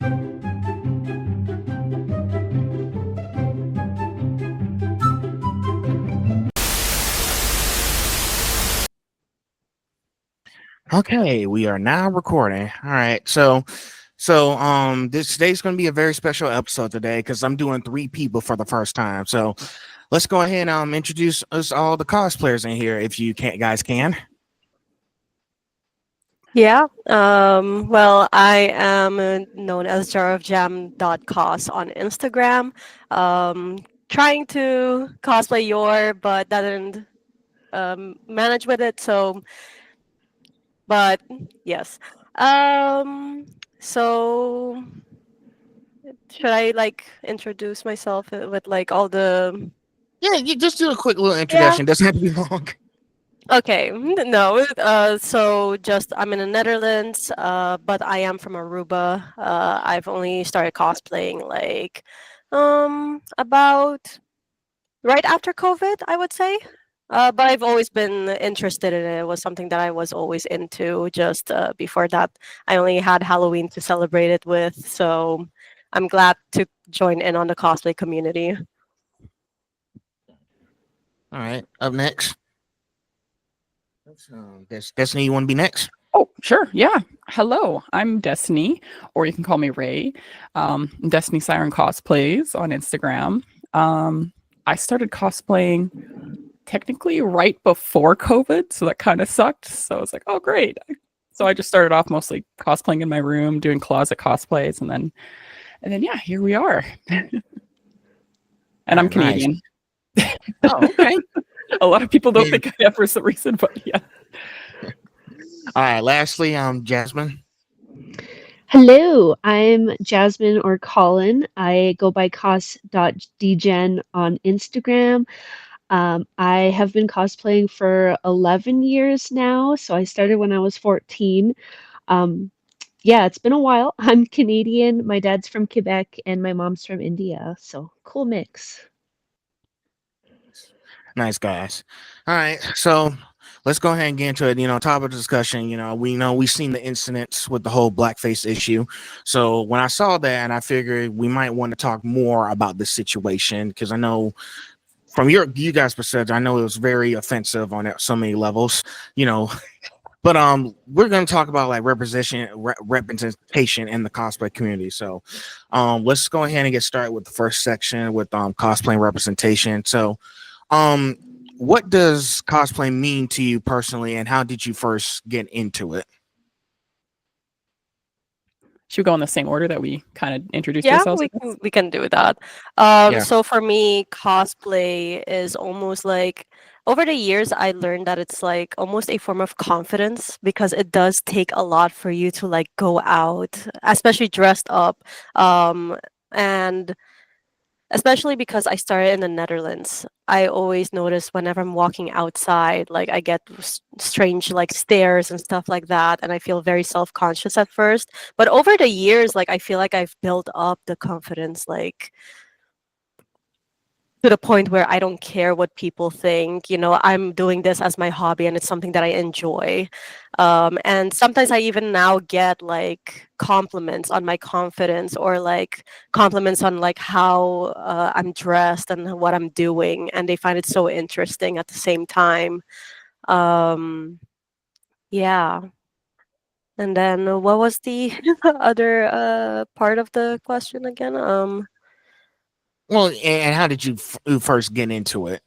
Okay, we are now recording. All right, this today's going to be a very special episode today because I'm doing three people for the first time. So let's go ahead and introduce us all the cosplayers in here, if you can, guys can. Yeah. Well, I am known as Jarofjam.cos on Instagram. Trying to cosplay your, but that didn't manage with it. So, but yes. Um, so should I like introduce myself with like all the? Yeah, you just do a quick little Yeah. introduction. Doesn't have to be long. Okay, no. So just I'm in the Netherlands, but I am from Aruba. I've only started cosplaying like about right after COVID, I would say. But I've always been interested in it. It was something that I was always into. Just before that, I only had Halloween to celebrate it with. So I'm glad to join in on the cosplay community. All right, up next. Destiny, you want to be next? Oh, sure. Yeah. Hello, I'm Destiny, or you can call me Ray. Destiny Siren Cosplays on Instagram. I started cosplaying technically right before COVID, so that kind of sucked. So I was like, oh, great. So I just started off mostly cosplaying in my room, doing closet cosplays, and then yeah, here we are. And I'm Nice. Canadian. Oh, okay. A lot of people don't Yeah. think I am for some reason, but yeah. All right. Lastly, Jasmine. Hello, I'm Jasmine or Colin. I go by cos.dgen on Instagram. I have been cosplaying for 11 years now, so I started when I was 14. Yeah, it's been a while. I'm Canadian, my dad's from Quebec, and my mom's from India, so cool mix. Nice guys. All right, so let's go ahead and get into it. Top of the discussion. We've seen the incidents with the whole blackface issue. So when I saw that, I figured we might want to talk more about this situation because I know from you guys' perspective, I know it was very offensive on so many levels. But we're going to talk about like representation in the cosplay community. So let's go ahead and get started with the first section with cosplay and representation. So what does cosplay mean to you personally, and how did you first get into it? Should we go in the same order that we kind of introduced Yeah, ourselves? we can do that. Yeah. So for me, cosplay is almost like over the years I learned that it's like almost a form of confidence because it does take a lot for you to like go out, especially dressed up. And especially because I started in the Netherlands. I always notice whenever I'm walking outside, like I get strange like stares and stuff like that, and I feel very self-conscious at first. But over the years, like I feel like I've built up the confidence, like to the point where I don't care what people think. I'm doing this as my hobby and it's something that I enjoy. And sometimes I even now get like compliments on my confidence or like compliments on like how I'm dressed and what I'm doing. And they find it so interesting at the same time. Um, yeah. And then what was the other part of the question again? Well, and how did you first get into it?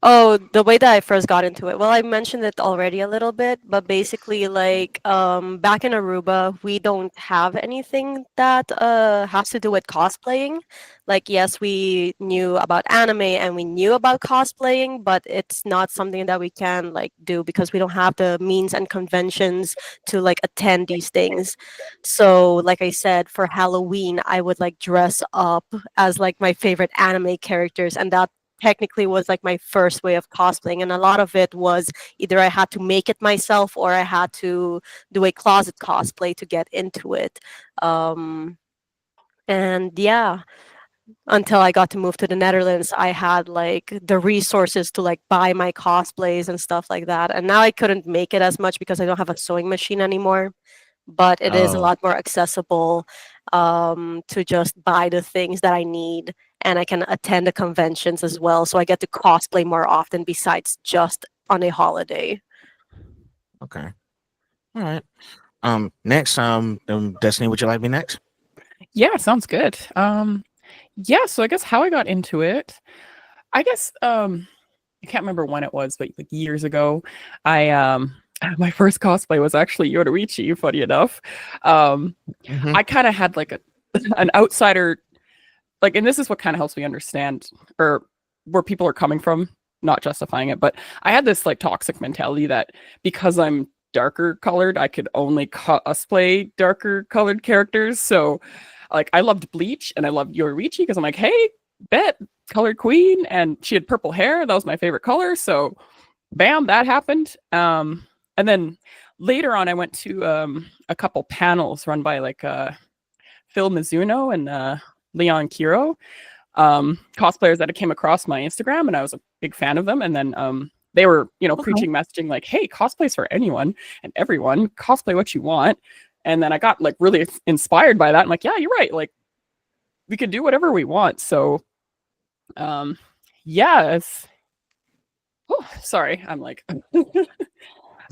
Oh, the way that I first got into it. Well, I mentioned it already a little bit, but basically like back in Aruba, we don't have anything that has to do with cosplaying. Like yes, we knew about anime and we knew about cosplaying, but it's not something that we can like do because we don't have the means and conventions to like attend these things. So, like I said, for Halloween, I would like dress up as like my favorite anime characters, and that technically was like my first way of cosplaying, and a lot of it was either I had to make it myself or I had to do a closet cosplay to get into it. And yeah, until I got to move to the Netherlands, I had like the resources to like buy my cosplays and stuff like that, and now I couldn't make it as much because I don't have a sewing machine anymore. but it is a Oh, lot more accessible to just buy the things that I need, and I can attend the conventions as well. So I get to cosplay more often besides just on a holiday. okay. All right. Next, Destiny, would you like me next? Yeah, sounds good. Yeah, so I guess how I got into it, I guess I can't remember when it was, but like years ago, I my first cosplay was actually Yoruichi, funny enough. Hmm. I kind of had like an outsider, like, and this is what kind of helps me understand or where people are coming from, not justifying it, but I had this like toxic mentality that because I'm darker colored, I could only cosplay darker colored characters. So like I loved Bleach and I loved Yoruichi because I'm like, hey, bet colored queen, and she had purple hair. That was my favorite color. So bam, that happened. And then later on, I went to a couple panels run by like Phil Mizuno and Leon Kiro, cosplayers that came across my Instagram, and I was a big fan of them. And then they were, Okay. preaching messaging like, "Hey, cosplay's for anyone and everyone. Cosplay what you want." And then I got like really inspired by that. I'm like, "Yeah, you're right. Like, we could do whatever we want." So, yeah, oh, sorry, I'm like, yeah.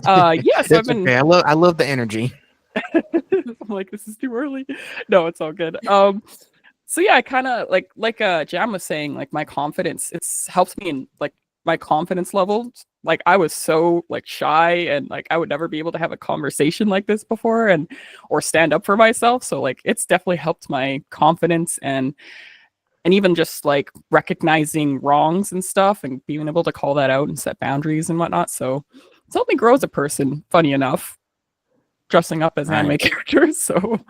So I've That's been okay. I love the energy. I'm like, this is too early. No, it's all good. So yeah, I kind of like Jam was saying, like my confidence, it's helped me in like my confidence level. Like I was so like shy and like I would never be able to have a conversation like this before and or stand up for myself. So like it's definitely helped my confidence and even just like recognizing wrongs and stuff and being able to call that out and set boundaries and whatnot. So it's helped me grow as a person, funny enough, dressing up as anime Right. characters. So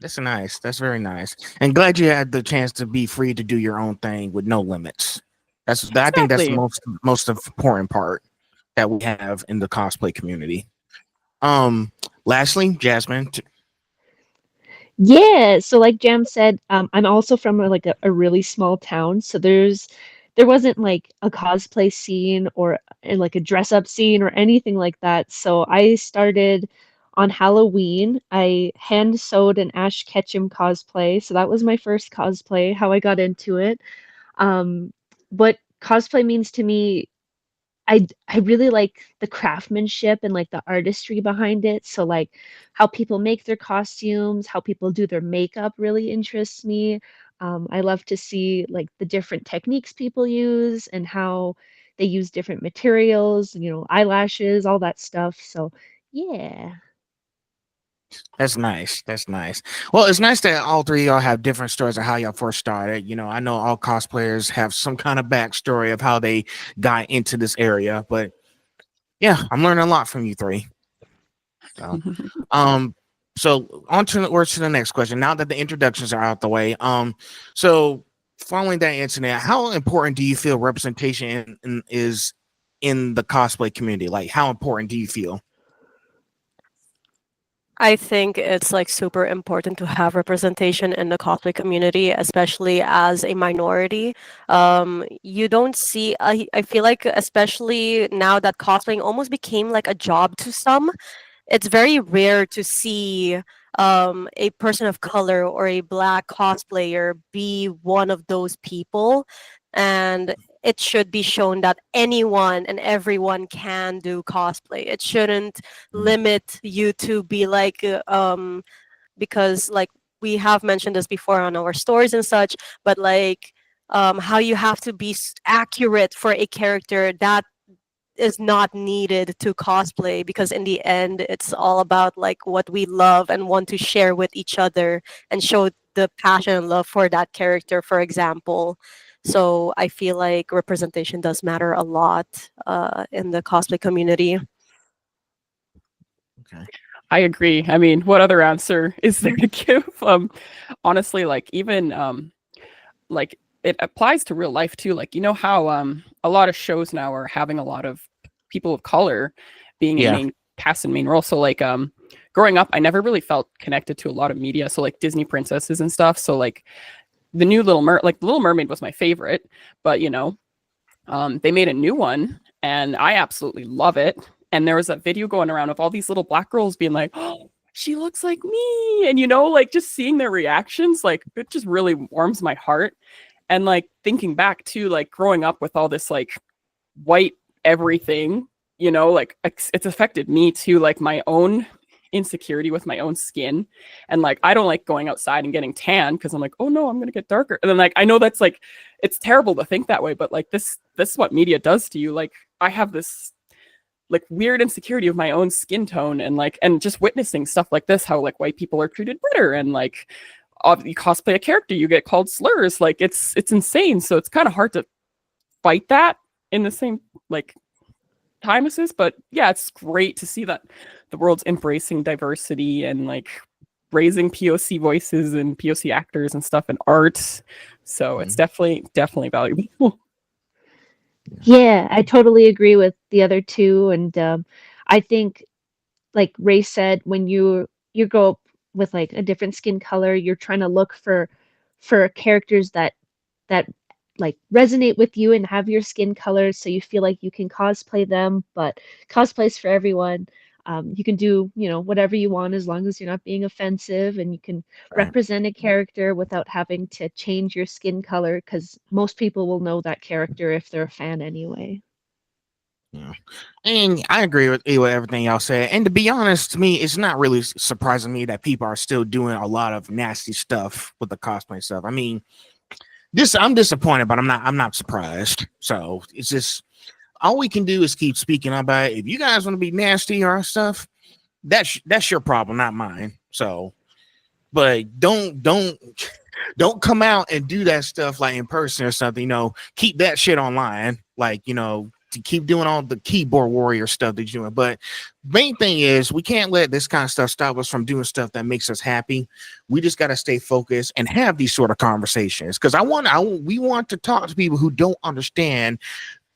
That's nice. That's very nice. And glad you had the chance to be free to do your own thing with no limits. I think that's the exactly. most important part that we have in the cosplay community. Um, Lastly, Jasmine. Yeah, so like Jam said, I'm also from a really small town, so there wasn't like a cosplay scene or like a dress up scene or anything like that. So I started on Halloween. I hand sewed an Ash Ketchum cosplay, so that was my first cosplay, how I got into it. What cosplay means to me, I really like the craftsmanship and like the artistry behind it. So like how people make their costumes, how people do their makeup really interests me. I love to see like the different techniques people use and how they use different materials, eyelashes, all that stuff. So yeah. That's nice. That's nice. Well, it's nice that all three of y'all have different stories of how y'all first started. I know all cosplayers have some kind of backstory of how they got into this area, but yeah, I'm learning a lot from you three. So, um, so on to the next question. Now that the introductions are out the way, so following that incident, how important do you feel representation is in the cosplay community? Like, how important do you feel? I think it's like super important to have representation in the cosplay community, especially as a minority. You don't see, I feel like, especially now that cosplaying almost became like a job to some, it's very rare to see a person of color or a black cosplayer be one of those people. And it should be shown that anyone and everyone can do cosplay. It shouldn't limit you to be like, because like we have mentioned this before on our stories and such, but like how you have to be accurate for a character that is not needed to cosplay, because in the end it's all about like what we love and want to share with each other and show the passion and love for that character, for example. So I feel like representation does matter a lot in the cosplay community. Okay. I agree. I mean, what other answer is there to give? Honestly, like even like it applies to real life too. Like how a lot of shows now are having a lot of people of color being in Yeah. main cast and main role. So like growing up, I never really felt connected to a lot of media. So like Disney princesses and stuff. So like the new like the Little Mermaid was my favorite, but they made a new one and I absolutely love it. And there was a video going around of all these little black girls being like, oh, she looks like me. And, like just seeing their reactions, like it just really warms my heart. And like thinking back to like growing up with all this like white everything, like it's affected me too, like my own insecurity with my own skin. And like I don't like going outside and getting tan because I'm like, oh no, I'm gonna get darker. And then like I know that's like it's terrible to think that way, but like this is what media does to you. Like I have this like weird insecurity of my own skin tone, and just witnessing stuff like this, how like white people are treated better, and like you cosplay a character, you get called slurs. Like it's insane. So it's kind of hard to fight that in the same like time as this. But yeah, it's great to see that the world's embracing diversity and like raising POC voices and POC actors and stuff in art. So it's definitely valuable. Yeah, I totally agree with the other two, and I think, like Ray said, when you go up with like a different skin color, you're trying to look for characters that like resonate with you and have your skin color, so you feel like you can cosplay them. But cosplay's for everyone. You can do whatever you want as long as you're not being offensive, and you can represent a character without having to change your skin color, because most people will know that character if they're a fan anyway. Yeah, and I agree with everything y'all said. And to be honest, to me, it's not really surprising me that people are still doing a lot of nasty stuff with the cosplay stuff. I mean, I'm disappointed, but I'm not surprised. So it's just all we can do is keep speaking about it. If you guys want to be nasty or stuff, that's your problem, not mine. So, but don't come out and do that stuff like in person or something. Keep that shit online. Like to keep doing all the keyboard warrior stuff that you're doing. But main thing is we can't let this kind of stuff stop us from doing stuff that makes us happy. We just got to stay focused and have these sort of conversations, because we want to talk to people who don't understand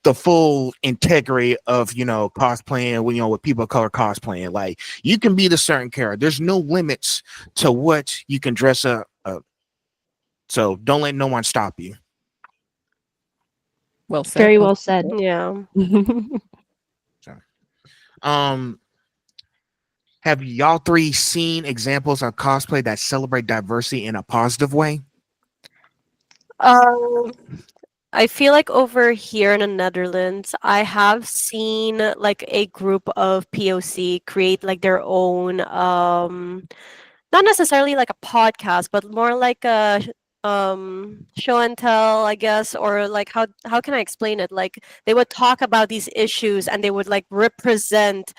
the full integrity of cosplaying, with people of color cosplaying. Like you can be the certain character. There's no limits to what you can dress up. So don't let no one stop you. Well said. Very well said. Yeah. Have y'all three seen examples of cosplay that celebrate diversity in a positive way? I feel like over here in the Netherlands, I have seen like a group of POC create like their own, not necessarily like a podcast, but more like a show and tell, I guess, or like how can I explain it? Like they would talk about these issues and they would like represent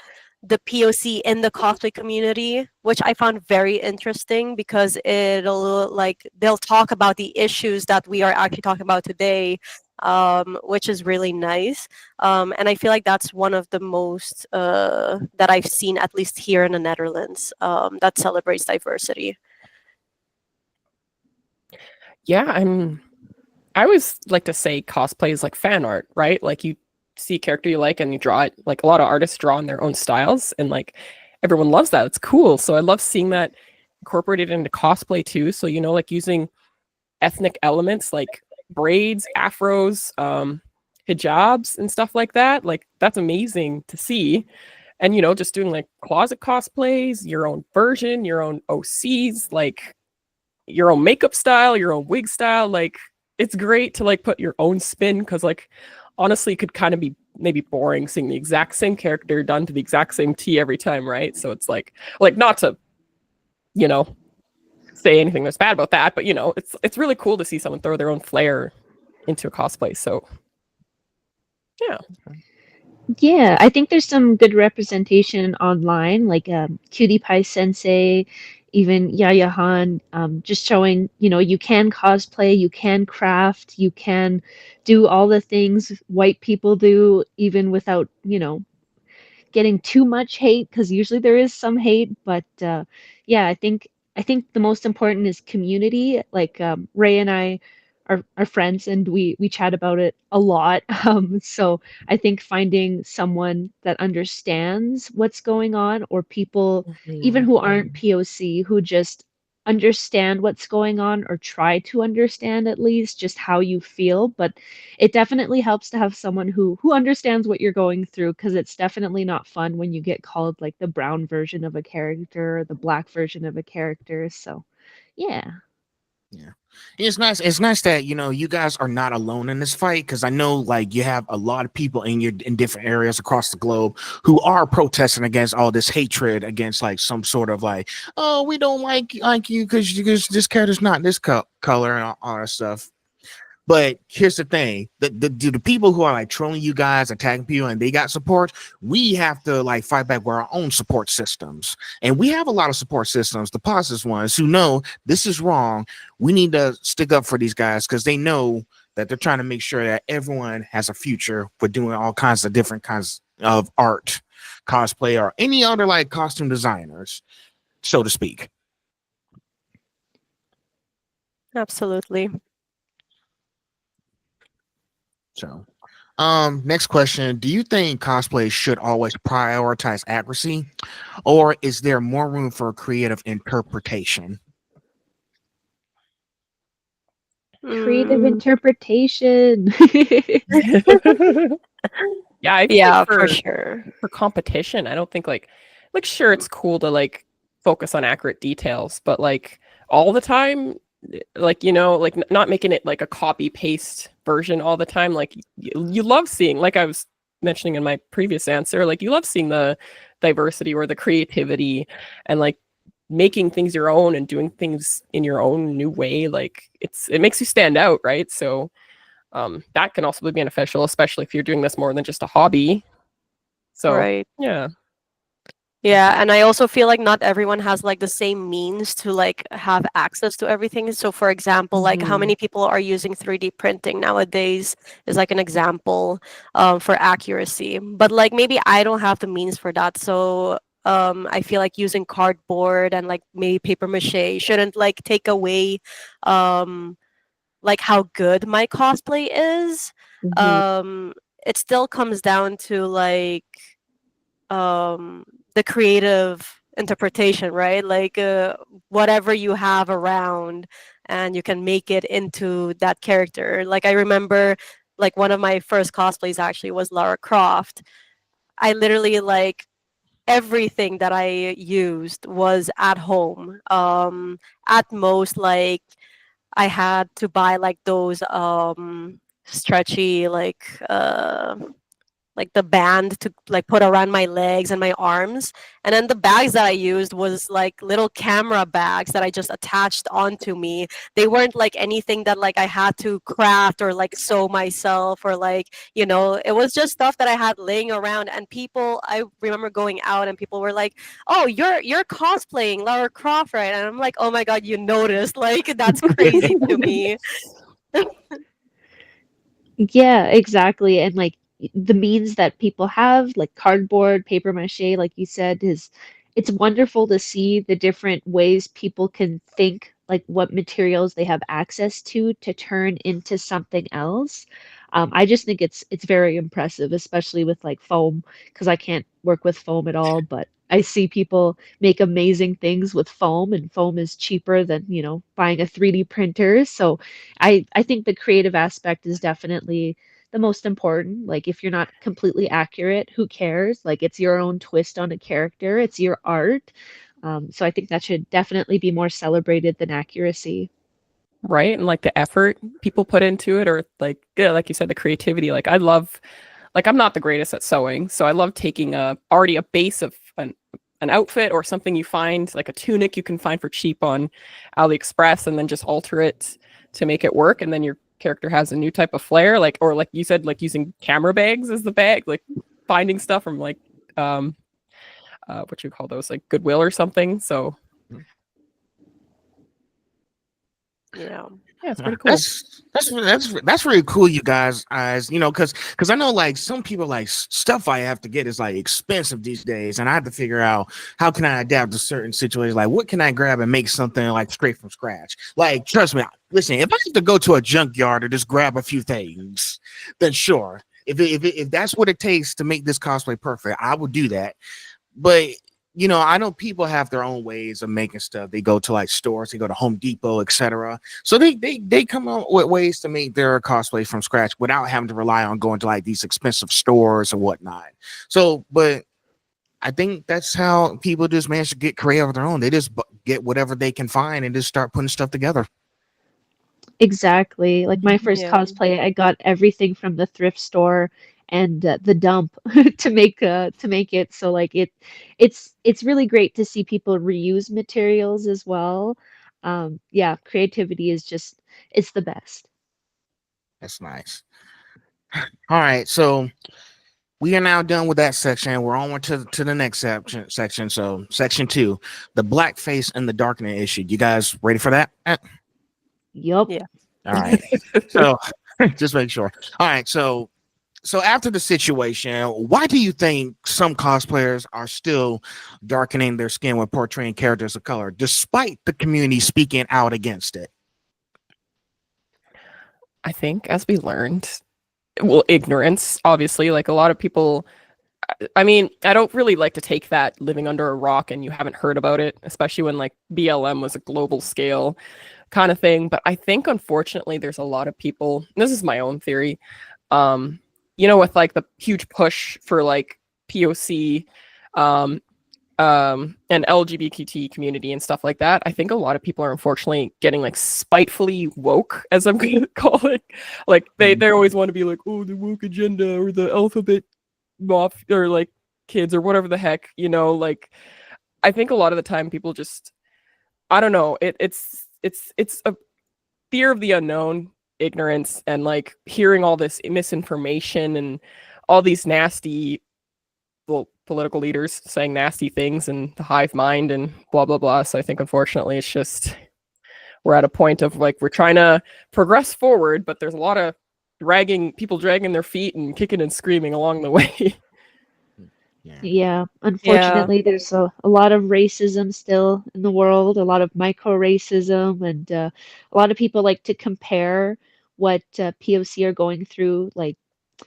the POC in the cosplay community, which I found very interesting because they'll talk about the issues that we are actually talking about today, which is really nice. And I feel like that's one of the most that I've seen, at least here in the Netherlands, that celebrates diversity. Yeah, I always like to say cosplay is like fan art, right? Like you see a character you like and you draw it. Like a lot of artists draw in their own styles, and like everyone loves that. It's cool. So I love seeing that incorporated into cosplay too. So like using ethnic elements like braids, afros, hijabs and stuff like that. Like that's amazing to see. And just doing like closet cosplays, your own version, your own OCs, like your own makeup style, your own wig style. Like it's great to like put your own spin, because like honestly it could kind of be maybe boring seeing the exact same character done to the exact same T every time, right? So it's like not to say anything that's bad about that, but it's really cool to see someone throw their own flair into a cosplay. So Yeah, I think there's some good representation online, like Cutie Pie Sensei, even Yaya Han, just showing, you can cosplay, you can craft, you can do all the things white people do, even without, getting too much hate, because usually there is some hate. But yeah, I think the most important is community. Like Ray and I are friends, and we chat about it a lot. So I think finding someone that understands what's going on, or people even who aren't POC, who just understand what's going on or try to understand at least just how you feel, but it definitely helps to have someone who understands what you're going through, because it's definitely not fun when you get called like the brown version of a character or the black version of a character. So yeah. Yeah. It's nice. It's nice that, you know, you guys are not alone in this fight, because I know like you have a lot of people in different areas across the globe who are protesting against all this hatred against like some sort of like, oh, we don't like you because this character's not this color and all that stuff. But here's the thing: the people who are like trolling you guys, attacking people, and they got support, we have to like fight back with our own support systems. And we have a lot of support systems, the positive ones, who know this is wrong. We need to stick up for these guys because they know that they're trying to make sure that everyone has a future for doing all kinds of different kinds of art, cosplay, or any other like costume designers, so to speak. Absolutely. So, next question. Do you think cosplay should always prioritize accuracy, or is there more room for creative interpretation? Creative Mm, interpretation. Yeah, I feel yeah, like for sure. for competition, I don't think like sure it's cool to like focus on accurate details, but like all the time, like like not making it like a copy paste version all the time. Like you love seeing, like I was mentioning in my previous answer, like you love seeing the diversity or the creativity and like making things your own and doing things in your own new way. Like it makes you stand out, right? So that can also be beneficial, especially if you're doing this more than just a hobby. So Right. yeah. Yeah, and I also feel like not everyone has like the same means to like have access to everything. So for example, like how Mhm. many people are using 3D printing nowadays is like an example for accuracy. But like maybe I don't have the means for that. So I feel like using cardboard and like maybe paper mache shouldn't like take away um like how good my cosplay is. Mhm. Um it still comes down to like the creative interpretation, right? Like whatever you have around and you can make it into that character. Like I remember like one of my first cosplays actually was Lara Croft. I literally like everything that I used was at home. At most like I had to buy like those stretchy like the band to like put around my legs and my arms, and then the bags that I used was like little camera bags that I just attached onto me. They weren't like anything that like I had to craft or like sew myself, or like it was just stuff that I had laying around. And people, I remember going out and people were like, oh, you're cosplaying Lara Croft, right? And I'm like, oh my god, you noticed. Like that's crazy to me. Yeah, exactly. And like the means that people have, like cardboard, paper mache, like you said, is it's wonderful to see the different ways people can think, like what materials they have access to turn into something else. I just think it's very impressive, especially with like foam, because I can't work with foam at all, but I see people make amazing things with foam, and foam is cheaper than, buying a 3D printer. So I think the creative aspect is definitely the most important. Like if you're not completely accurate, who cares? Like it's your own twist on a character, it's your art. So I think that should definitely be more celebrated than accuracy. Right, and like the effort people put into it, or like yeah, like you said, the creativity. Like I love, like I'm not the greatest at sewing, so I love taking a already a base of an outfit or something you find, like a tunic you can find for cheap on AliExpress, and then just alter it to make it work, and then your character has a new type of flair. Like, or like you said, like using camera bags as the bag, like finding stuff from like what you call those, like Goodwill or something. So Yeah. yeah, it's pretty cool. That's really cool, you guys. As you know, because I know like some people like stuff I have to get is like expensive these days, and I have to figure out how can I adapt to certain situations. Like, what can I grab and make something like straight from scratch? Like, trust me, listen, if I have to go to a junkyard or just grab a few things, then sure. If that's what it takes to make this cosplay perfect, I will do that. But I know people have their own ways of making stuff. They go to like stores, they go to Home Depot, etc. So they come up with ways to make their cosplay from scratch without having to rely on going to like these expensive stores and whatnot. So, but I think that's how people just manage to get creative on their own. They just get whatever they can find and just start putting stuff together. Exactly. Like my first Yeah. cosplay, I got everything from the thrift store and the dump to make it. So like it's really great to see people reuse materials as well. Yeah, creativity is just it's the best. That's nice. All right, so we are now done with that section. We're on to the next section. So section 2, the blackface and the darkening issue. You guys ready for that? Yup. Yeah. All right. So just make sure. All right. So after the situation, why do you think some cosplayers are still darkening their skin when portraying characters of color, despite the community speaking out against it? I think as we learned, well, ignorance, obviously, like a lot of people. I mean, I don't really like to take that living under a rock and you haven't heard about it, especially when like BLM was a global scale kind of thing. But I think unfortunately there's a lot of people, and this is my own theory, with like the huge push for like POC and LGBT community and stuff like that. I think a lot of people are unfortunately getting like spitefully woke, as I'm gonna call it. Like they always want to be like, oh, the woke agenda or the alphabet mob or like kids or whatever the heck, like I think a lot of the time people just, I don't know, it's a fear of the unknown, ignorance, and like hearing all this misinformation and all these nasty, well, political leaders saying nasty things and the hive mind and blah blah blah. So I think unfortunately it's just we're at a point of like we're trying to progress forward, but there's a lot of dragging their feet and kicking and screaming along the way. Yeah, unfortunately, there's a lot of racism still in the world, a lot of micro racism, and a lot of people like to compare what POC are going through. Like,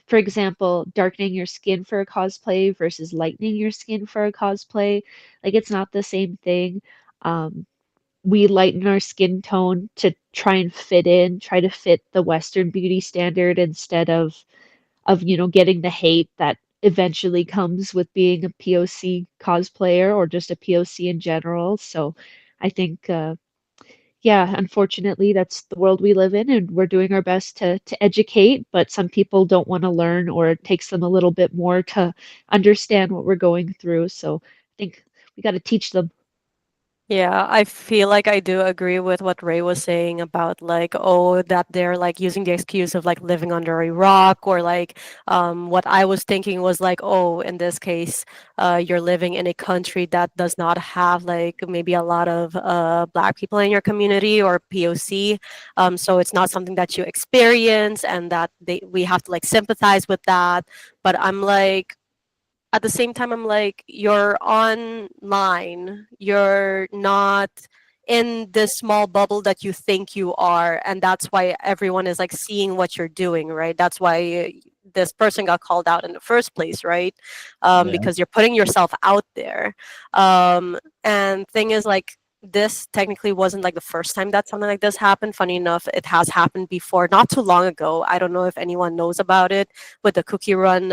for example, darkening your skin for a cosplay versus lightening your skin for a cosplay. Like, it's not the same thing. We lighten our skin tone to try and try to fit the Western beauty standard instead of getting the hate that eventually comes with being a POC cosplayer or just a POC in general. So I think yeah, unfortunately that's the world we live in and we're doing our best to educate, but some people don't want to learn or it takes them a little bit more to understand what we're going through. So I think we got to teach them. Yeah, I feel like I do agree with what Ray was saying about like, oh, that they're like using the excuse of like living under a rock, or like what I was thinking was like, oh, in this case, you're living in a country that does not have like maybe a lot of black people in your community or POC. So it's not something that you experience and that we have to like sympathize with that. But I'm like, at the same time, I'm like, you're online, you're not in this small bubble that you think you are, and that's why everyone is like seeing what you're doing, right? That's why this person got called out in the first place, right? Because you're putting yourself out there. And thing is, like, this technically wasn't like the first time that something like this happened. Funny enough, it has happened before, not too long ago. I don't know if anyone knows about it, with the Cookie Run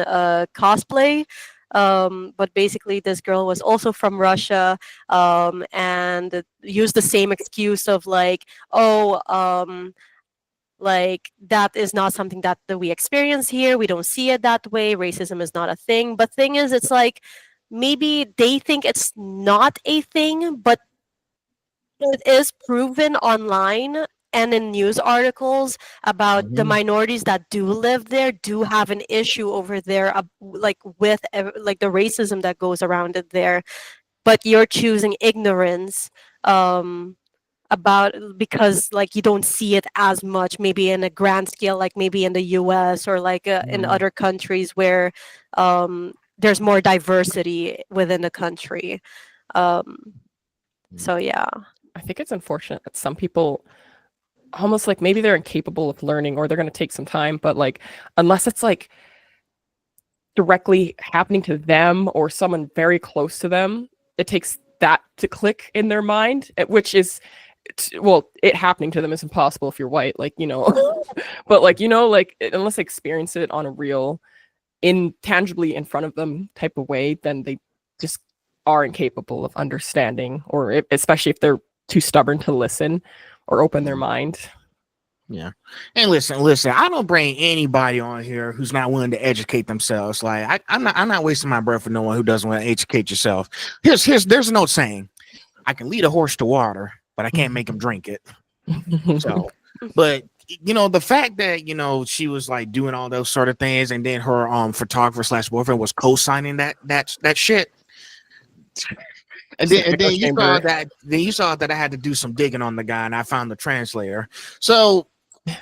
cosplay. But basically, this girl was also from Russia, and used the same excuse of like, oh, like that is not something that we experience here. We don't see it that way. Racism is not a thing. But thing is, it's like maybe they think it's not a thing, but it is proven online and in news articles about the minorities that do live there do have an issue over there, like with like the racism that goes around it there. But you're choosing ignorance about, because like you don't see it as much maybe in a grand scale, like maybe in the US or like in other countries where there's more diversity within the country. So yeah. I think it's unfortunate that some people almost like maybe they're incapable of learning or they're going to take some time, but like unless it's like directly happening to them or someone very close to them, it takes that to click in their mind, which is, well, it happening to them is impossible if you're white, like, you know, but like, you know, like unless they experience it on a real, intangibly in front of them type of way, then they just are incapable of understanding, or especially if they're too stubborn to listen or open their mind. Yeah. And listen, I don't bring anybody on here who's not willing to educate themselves. Like I'm not wasting my breath for no one who doesn't want to educate yourself. There's an old saying, I can lead a horse to water, but I can't make him drink it. So, but you know, the fact that, you know, she was like doing all those sort of things, and then her photographer / boyfriend was co-signing that shit. And then you saw that I had to do some digging on the guy, and I found the translator. So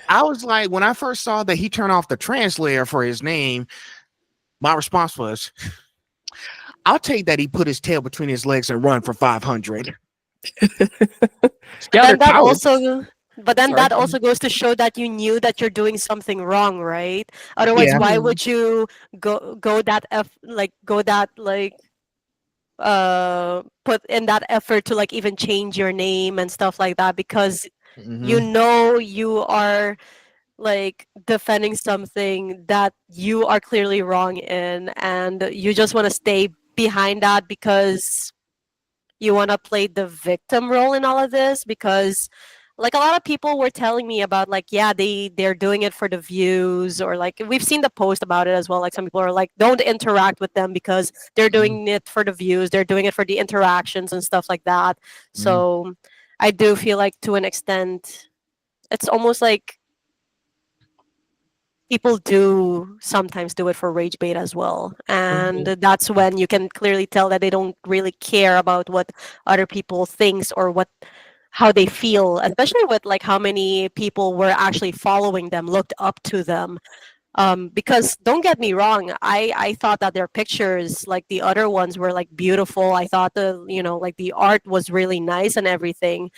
I was like, when I first saw that he turned off the translator for his name, my response was, I'll take that he put his tail between his legs and run for 500. Yeah, And that cowards. also, but then Sorry. that also goes to show that you knew that you're doing something wrong, right? Otherwise, Yeah. why would you put in that effort to like even change your name and stuff like that, because you Mhm. know you are like defending something that you are clearly wrong in, and you just want to stay behind that because you want to play the victim role in all of this. Because like a lot of people were telling me about, like, yeah, they're doing it for the views, or like we've seen the post about it as well, like some people are like, don't interact with them because they're doing it for the views, they're doing it for the interactions and stuff like that. So I do feel like to an extent it's almost like people do sometimes do it for rage bait as well, and that's when you can clearly tell that they don't really care about what other people thinks or how they feel, especially with like how many people were actually following them, looked up to them. Because don't get me wrong, I thought that their pictures, like the other ones, were like beautiful. I thought like the art was really nice and everything.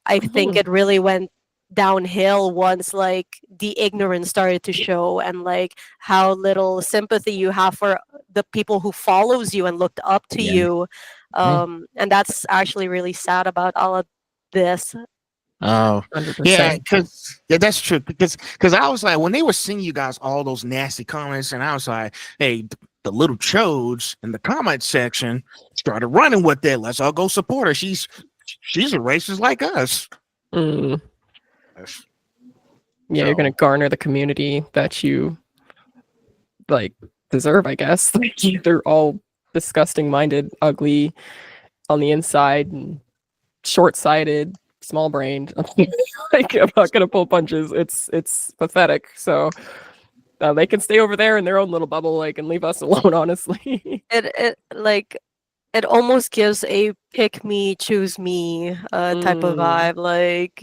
I think it really went downhill once like the ignorance started to show, and like how little sympathy you have for the people who follows you and looked up to Yeah. you. And that's actually really sad about all of this. Oh, 100%. yeah, because that's true. Because I was like, when they were sending you guys all those nasty comments, and I was like, hey, the little chodes in the comment section started running with it. Let's all go support her. She's a racist like us. Yeah, So- you're gonna garner the community that you like deserve, I guess. Like, they're all disgusting minded, ugly on the inside, and short-sighted, small-brained. Like, I'm not gonna pull punches. It's pathetic. So they can stay over there in their own little bubble, like, and leave us alone, honestly. It almost gives a pick me, choose me type of vibe, like,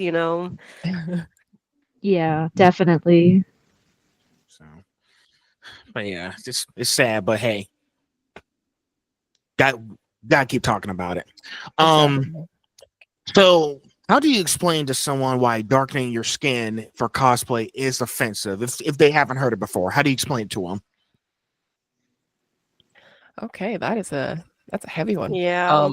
Yeah, definitely. So, but yeah, it's sad, but hey, gotta keep talking about it. Exactly. So how do you explain to someone why darkening your skin for cosplay is offensive if they haven't heard it before? How do you explain it to them? Okay, that's a heavy one. yeah.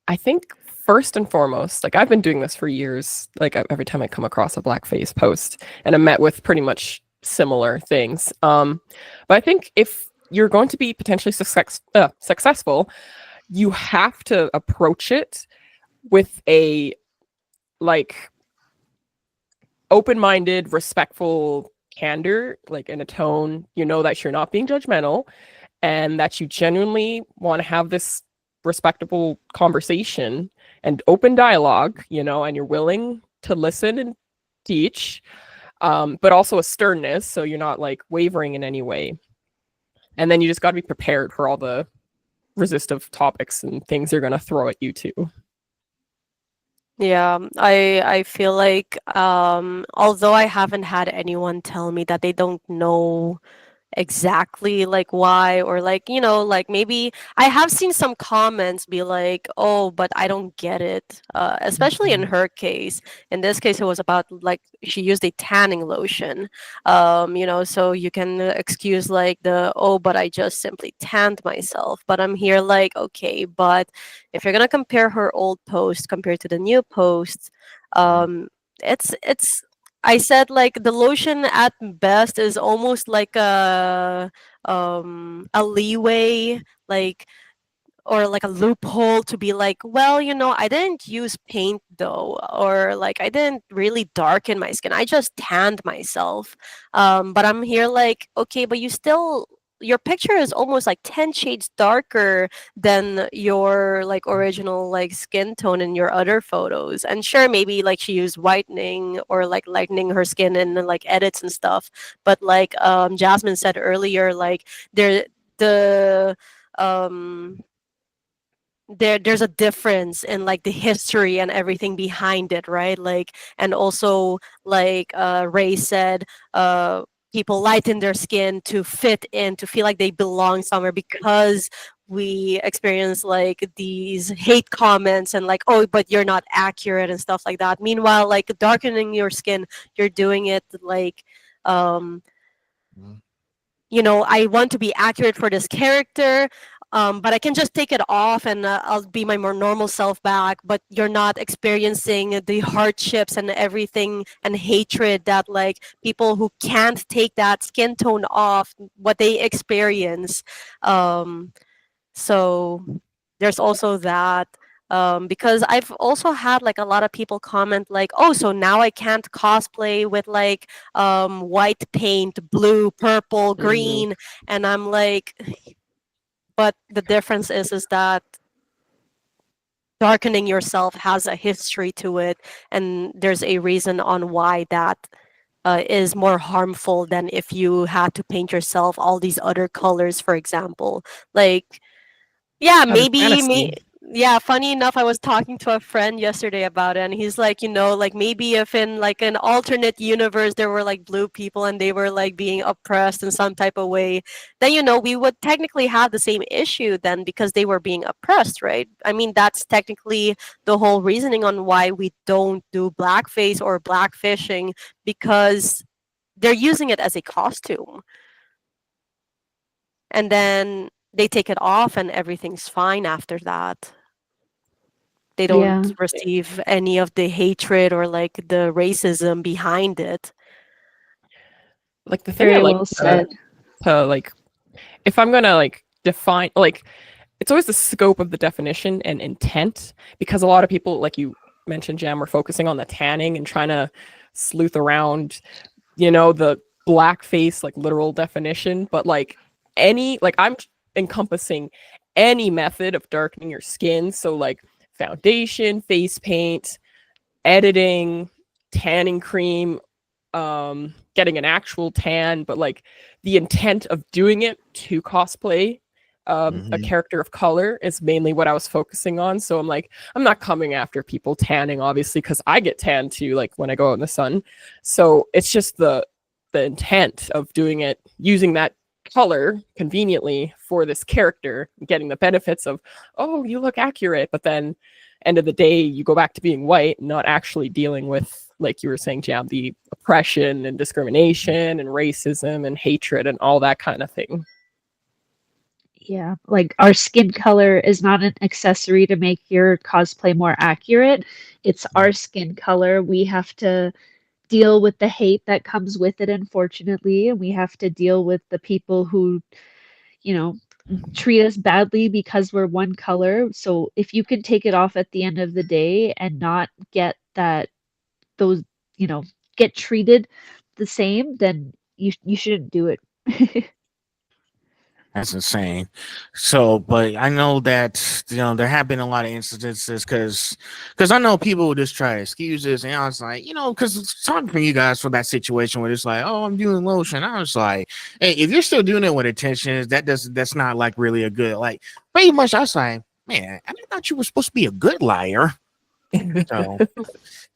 I think first and foremost, like, I've been doing this for years. Like, every time I come across a blackface post, and I'm met with pretty much similar things. But I think if you're going to be potentially successful, you have to approach it with a like open-minded, respectful candor, like in a tone, that you're not being judgmental, and that you genuinely want to have this respectable conversation and open dialogue, and you're willing to listen and teach, but also a sternness, so you're not like wavering in any way. And then you just got to be prepared for all the resistive topics and things they're going to throw at you too. Yeah, I feel like although I haven't had anyone tell me that they don't know exactly like why, or like, like maybe I have seen some comments be like, oh, but I don't get it, especially in her case. In this case, it was about like she used a tanning lotion, so you can excuse like the, oh, but I just simply tanned myself. But I'm here like, okay, but if you're gonna compare her old post compared to the new posts, um it's I said like the lotion at best is almost like a leeway, like, or like a loophole to be like, well, I didn't use paint though, or like I didn't really darken my skin. I just tanned myself. But I'm here like, okay, but your picture is almost like 10 shades darker than your like original like skin tone in your other photos. And sure, maybe like she used whitening or like lightening her skin in like edits and stuff. But like Jasmine said earlier, like there the um there's a difference in like the history and everything behind it, right? Like, and also like Ray said, people lighten their skin to fit in, to feel like they belong somewhere, because we experience like these hate comments and like, oh, but you're not accurate and stuff like that. Meanwhile, like darkening your skin, you're doing it like, um Mhm. I want to be accurate for this character, but I can just take it off and I'll be my more normal self back. But you're not experiencing the hardships and everything and hatred that like people who can't take that skin tone off, what they experience. Um, so there's also that. Because I've also had like a lot of people comment like, oh, so now I can't cosplay with like white paint, blue, purple, green. And I'm like, but the difference is that darkening yourself has a history to it, and there's a reason on why that is more harmful than if you had to paint yourself all these other colors, for example. Like, yeah, Out of maybe me. fantasy. Yeah, funny enough, I was talking to a friend yesterday about it, and he's like, like maybe if in like an alternate universe there were like blue people and they were like being oppressed in some type of way, then we would technically have the same issue then, because they were being oppressed, right? I mean, that's technically the whole reasoning on why we don't do blackface or blackfishing, because they're using it as a costume, and then they take it off and everything's fine after that. They don't Yeah, receive any of the hatred or like the racism behind it. Like the thing I very like well said. to like, if I'm gonna like define, like, it's always the scope of the definition and intent, because a lot of people, like you mentioned, Jam, are focusing on the tanning and trying to sleuth around, the blackface like literal definition. But like I'm encompassing any method of darkening your skin. So like foundation, face paint, editing, tanning cream, getting an actual tan, but like the intent of doing it to cosplay a Mhm. character of color is mainly what I was focusing on. So I'm like, I'm not coming after people tanning, obviously, because I get tan too, like when I go out in the sun. So it's just the intent of doing it, using that color conveniently for this character, getting the benefits of, oh, you look accurate, but then end of the day you go back to being white, not actually dealing with, like you were saying, Jam, the oppression and discrimination and racism and hatred and all that kind of thing. Yeah, like our skin color is not an accessory to make your cosplay more accurate. It's our skin color. We have to deal with the hate that comes with it, unfortunately, and we have to deal with the people who, you know, treat us badly because we're one color. So if you can take it off at the end of the day and not get those, you know, get treated the same, then you shouldn't do it. That's insane. So, but I know that there have been a lot of incidences because I know people will just try excuses, and I was like, because talking from you guys for that situation where it's like, oh, I'm doing lotion. I was like, hey, if you're still doing it with intentions, that's not like really a good, like, pretty much. I was like, man, I thought you were supposed to be a good liar. So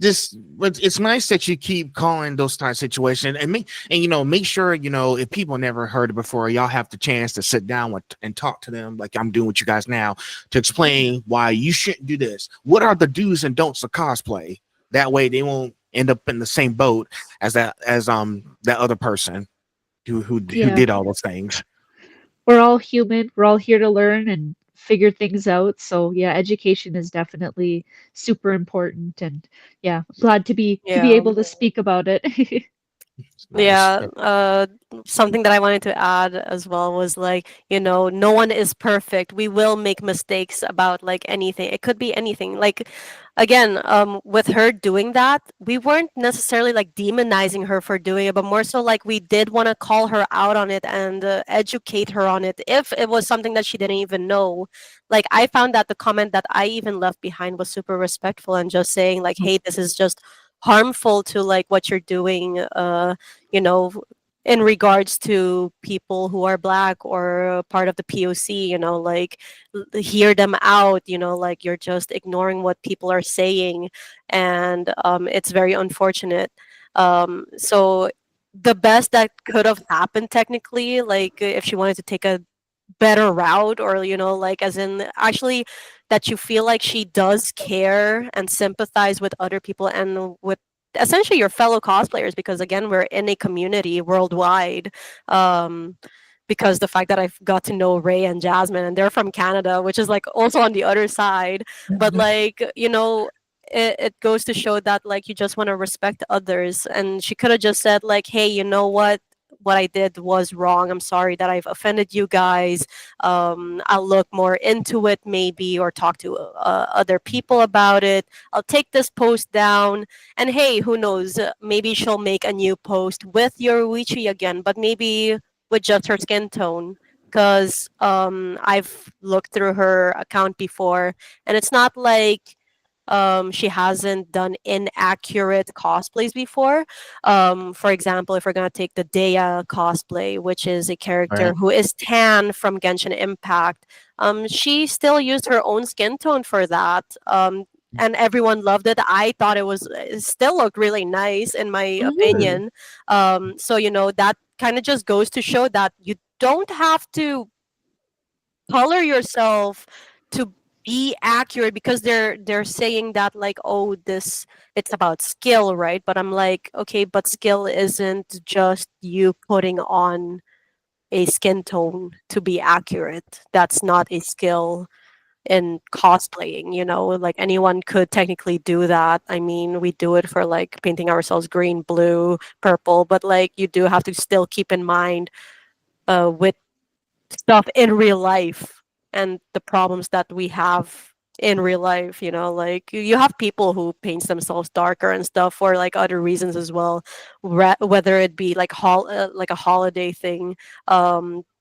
just but it's nice that you keep calling those type of situations and make sure if people never heard it before, y'all have the chance to sit down with and talk to them like I'm doing with you guys now to explain why you shouldn't do this. What are the do's and don'ts of cosplay? That way they won't end up in the same boat as that other person who Yeah. did all those things. We're all human. We're all here to learn and figure things out. So yeah, education is definitely super important. And yeah, I'm glad to be Yeah. able to speak about it. It's nice. Yeah, something that I wanted to add as well was like, no one is perfect. We will make mistakes about like anything. It could be anything. Like, again, with her doing that, we weren't necessarily like demonizing her for doing it, but more so like we did want to call her out on it and educate her on it if it was something that she didn't even know. Like, I found that the comment that I even left behind was super respectful and just saying like, hey, this is just harmful to like what you're doing. You know, in regards to people who are black or part of the POC, like hear them out, like you're just ignoring what people are saying. And it's very unfortunate. So the best that could have happened technically, like if she wanted to take a better route or like as in actually that you feel like she does care and sympathize with other people and with essentially your fellow cosplayers, because again we're in a community worldwide. um because the fact that I've got to know Ray and Jasmine and they're from Canada, which is like also on the other side, but like it goes to show that like you just want to respect others, and she could have just said like, hey, you know what I did was wrong. I'm sorry that I've offended you guys. I'll look more into it maybe or talk to other people about it. I'll take this post down. And hey, who knows? Maybe she'll make a new post with Yoruichi again, but maybe with just her skin tone. Because I've looked through her account before, and it's not like she hasn't done inaccurate cosplays before. For example, if we're gonna take the Dea cosplay, which is a character Right. who is tan from Genshin Impact, she still used her own skin tone for that. And everyone loved it. I thought it still looked really nice in my Mhm. opinion. So that kind of just goes to show that you don't have to color yourself to be accurate, because they're saying that like, oh, this, it's about skill, right? But I'm like, okay, but skill isn't just you putting on a skin tone to be accurate. That's not a skill in cosplaying, like anyone could technically do that. I mean, we do it for like painting ourselves green, blue, purple, but like you do have to still keep in mind with stuff in real life and the problems that we have in real life. Like you have people who paints themselves darker and stuff for like other reasons as well, whether it be like like a holiday thing,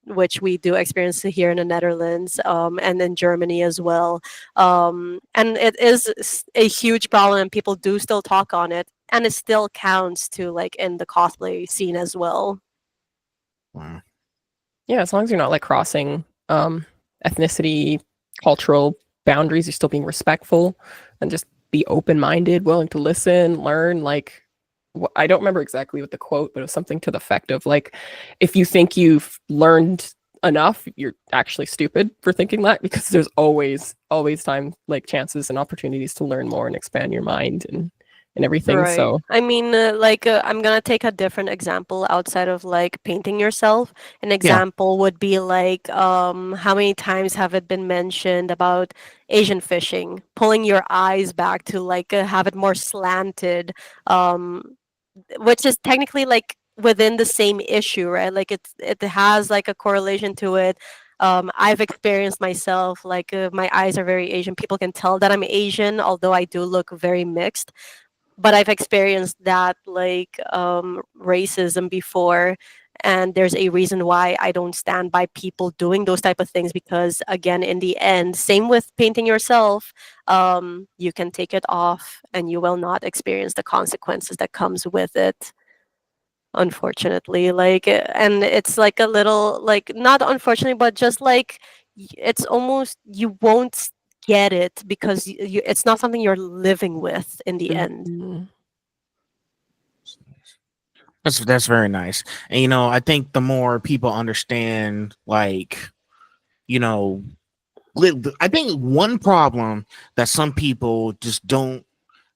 which we do experience here in the Netherlands, and in Germany as well. And it is a huge problem and people do still talk on it, and it still counts to like in the cosplay scene as well. Wow. Yeah, as long as you're not like crossing ethnicity, cultural boundaries, you're still being respectful and just be open-minded, willing to listen, learn. Like, I don't remember exactly what the quote, but it was something to the effect of like, if you think you've learned enough, you're actually stupid for thinking that, because there's always time, like chances and opportunities to learn more and expand your mind and everything. Right. So I mean, I'm gonna take a different example outside of like painting yourself. An Yeah. example would be like, how many times have it been mentioned about Asian fishing, pulling your eyes back to like have it more slanted, which is technically like within the same issue, right? Like it has like a correlation to it. I've experienced myself like my eyes are very Asian. People can tell that I'm Asian, although I do look very mixed, but I've experienced that like racism before, and there's a reason why I don't stand by people doing those type of things, because again, in the end, same with painting yourself, you can take it off and you will not experience the consequences that comes with it, unfortunately. Like and it's like a little like, not unfortunately, but just like it's almost, you won't get it because it's not something you're living with in the end. Mhm. That's very nice. And I think the more people understand, like, you know, I think one problem that some people just don't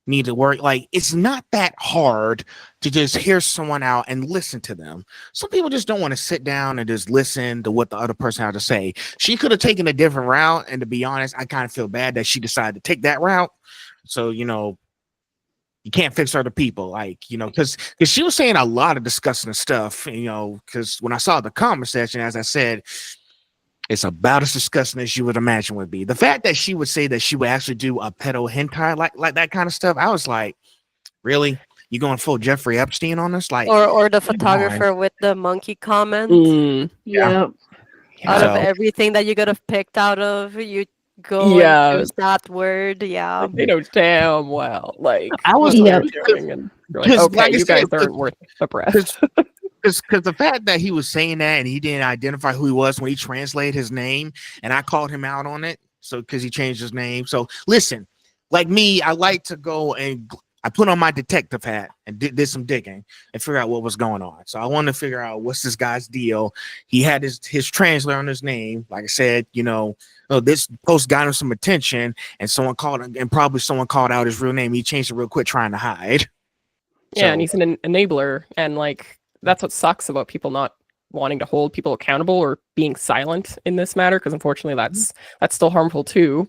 need to work, like, it's not that hard to just hear someone out and listen to them. Some people just don't want to sit down and just listen to what the other person had to say. She could have taken a different route, and to be honest, I kind of feel bad that she decided to take that route. So you can't fix other people, like, because she was saying a lot of disgusting stuff, because when I saw the comment section, as I said, it's about as disgusting as you would imagine would be. The fact that she would say that she would actually do a pedo hentai, like that kind of stuff, I was like, really? You going full Jeffrey Epstein on this? Like, Or the come on. photographer with the monkey comment. Mm, Yeah. Out of So- everything that you could have picked out of, you go Yeah. and choose that word. Yeah. like, they know damn well, like, I was what Yeah. they're doing, and you're like, 'cause okay, like I you guys said, aren't worth the breath. because the fact that he was saying that and he didn't identify who he was when he translated his name, and I called him out on it, so because he changed his name. So listen, like me, I like to go and I put on my detective hat and did some digging and figure out what was going on. So I wanted to figure out what's this guy's deal. He had his translator on his name. Like I said, this post got him some attention, and probably someone called out his real name. He changed it real quick, trying to hide. Yeah, and he's an enabler, and like that's what sucks about people not wanting to hold people accountable or being silent in this matter, because unfortunately that's still harmful too.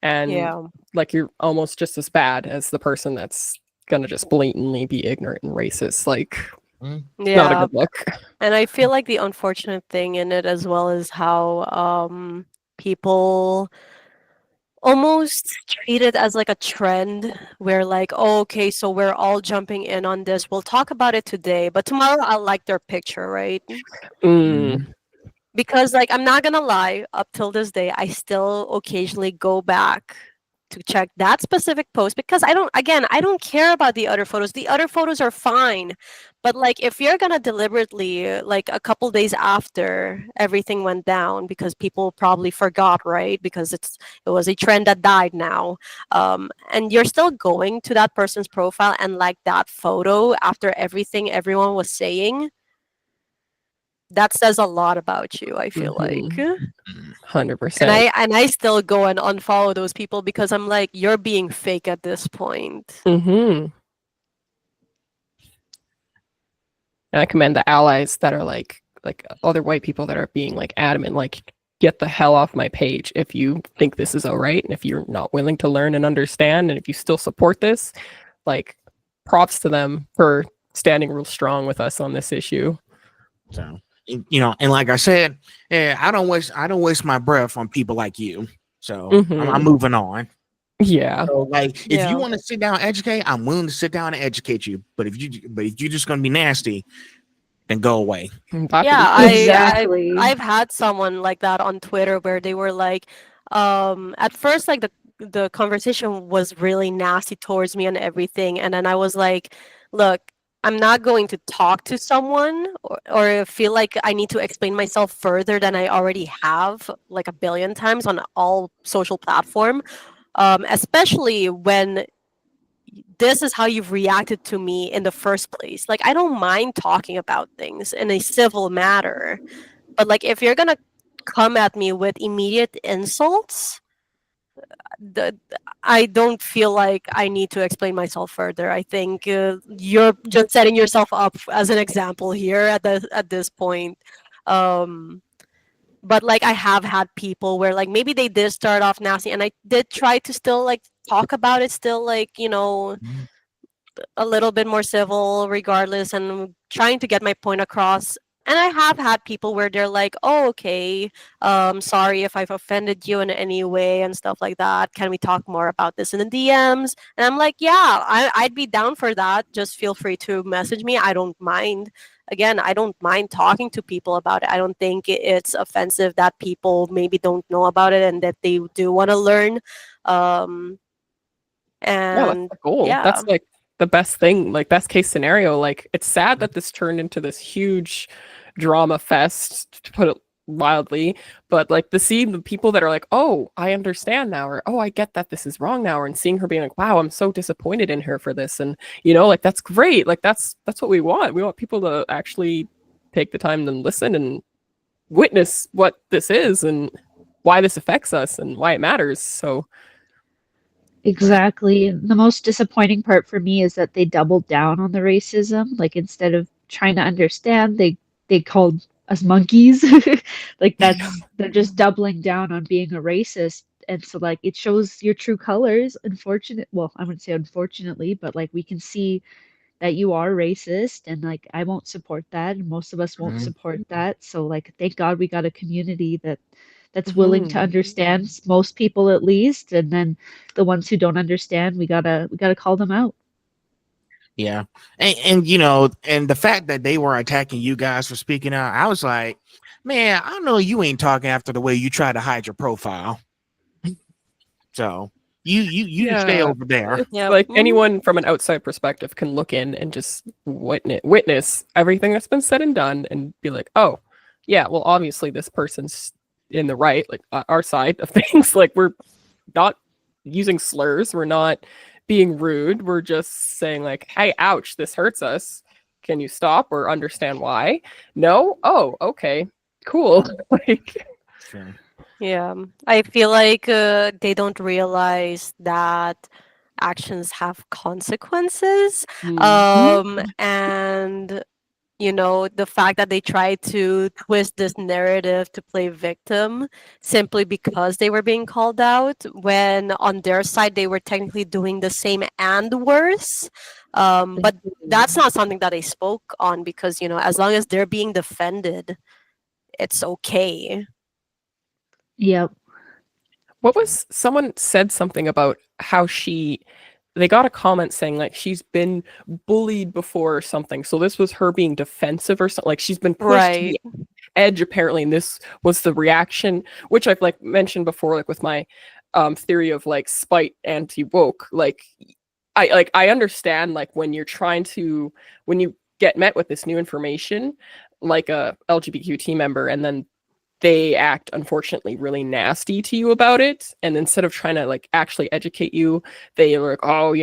And Yeah. like you're almost just as bad as the person that's gonna just blatantly be ignorant and racist. Like not a Yeah. good look. And I feel like the unfortunate thing in it as well is how people almost treat it as like a trend where like, oh, okay, so we're all jumping in on this. We'll talk about it today, but tomorrow I'll like their picture, right? Mm. Because like I'm not gonna lie, up till this day, I still occasionally go back to check that specific post because I don't care about the other photos. The other photos are fine. But like if you're gonna deliberately like a couple days after everything went down because people probably forgot, right? Because it was a trend that died now. And you're still going to that person's profile and like that photo after everything everyone was saying, that says a lot about you, I feel like. 100%. And I still go and unfollow those people because I'm like, you're being fake at this point. Mm-hmm. And I commend the allies that are like other white people that are being like adamant, like, get the hell off my page if you think this is all right, and if you're not willing to learn and understand, and if you still support this, like, props to them for standing real strong with us on this issue. So, and like I said, yeah, I don't waste my breath on people like you. So I'm moving on. Yeah. So, like, if Yeah. you want to sit down and educate, I'm willing to sit down and educate you. But if you're just gonna be nasty, then go away. Yeah, Exactly. I've had someone like that on Twitter where they were like, at first like the conversation was really nasty towards me and everything, and then I was like, look, I'm not going to talk to someone or feel like I need to explain myself further than I already have like a billion times on all social platform, especially when this is how you've reacted to me in the first place. Like, I don't mind talking about things in a civil manner, but like if you're gonna come at me with immediate insults, I don't feel like I need to explain myself further. I think you're just setting yourself up as an example here at this point. But like I have had people where like maybe they did start off nasty, and I did try to still like talk about it, still like a little bit more civil regardless, and trying to get my point across. And I have had people where they're like, oh, okay, sorry if I've offended you in any way and stuff like that. Can we talk more about this in the DMs? And I'm like, yeah, I'd be down for that. Just feel free to message me. I don't mind. Again, I don't mind talking to people about it. I don't think it's offensive that people maybe don't know about it and that they do want to learn. Yeah, that's And the goal. yeah. That's like the best thing, like best case scenario. Like, it's sad that this turned into this huge drama fest, to put it wildly, but like seeing the people that are like, oh, I understand now, or oh, I get that this is wrong now, and seeing her being like, wow, I'm so disappointed in her for this, and like that's great, like that's what we want. We want people to actually take the time to listen and witness what this is and why this affects us and why it matters. So Exactly. And the most disappointing part for me is that they doubled down on the racism. Like instead of trying to understand, they called us monkeys. Like they're just doubling down on being a racist. And so like it shows your true colors. Well, I wouldn't say unfortunately, but like we can see that you are racist, and like I won't support that, and most of us won't Mhm. support that. So like thank God we got a community that's willing to Mhm. understand, most people at least, and then the ones who don't understand, we gotta call them out. Yeah. And and the fact that they were attacking you guys for speaking out, I was like, man, I know you ain't talking after the way you try to hide your profile. So you stay Yeah. over there. It's Yeah. like anyone from an outside perspective can look in and just witness everything that's been said and done and be like, oh, yeah, well, obviously this person's in the right, like our side of things. Like we're not using slurs, we're not being rude, we're just saying like, hey, ouch, this hurts us. Can you stop or understand why? No? Oh, okay, cool. Like, Sure. Yeah, I feel like they don't realize that actions have consequences. And the fact that they try to twist this narrative to play victim simply because they were being called out, when on their side they were technically doing the same and worse. But that's not something that they spoke on because, as long as they're being defended, it's okay. Yep. what was someone said something about how they got a comment saying like she's been bullied before or something. So this was her being defensive or something. Like she's been pushed to Right. the edge apparently, and this was the reaction, which I've like mentioned before, like with my theory of like spite anti-woke. Like I understand like when you get met with this new information, like a LGBTQ team member, and then they act unfortunately really nasty to you about it, and instead of trying to like actually educate you, they are like, oh,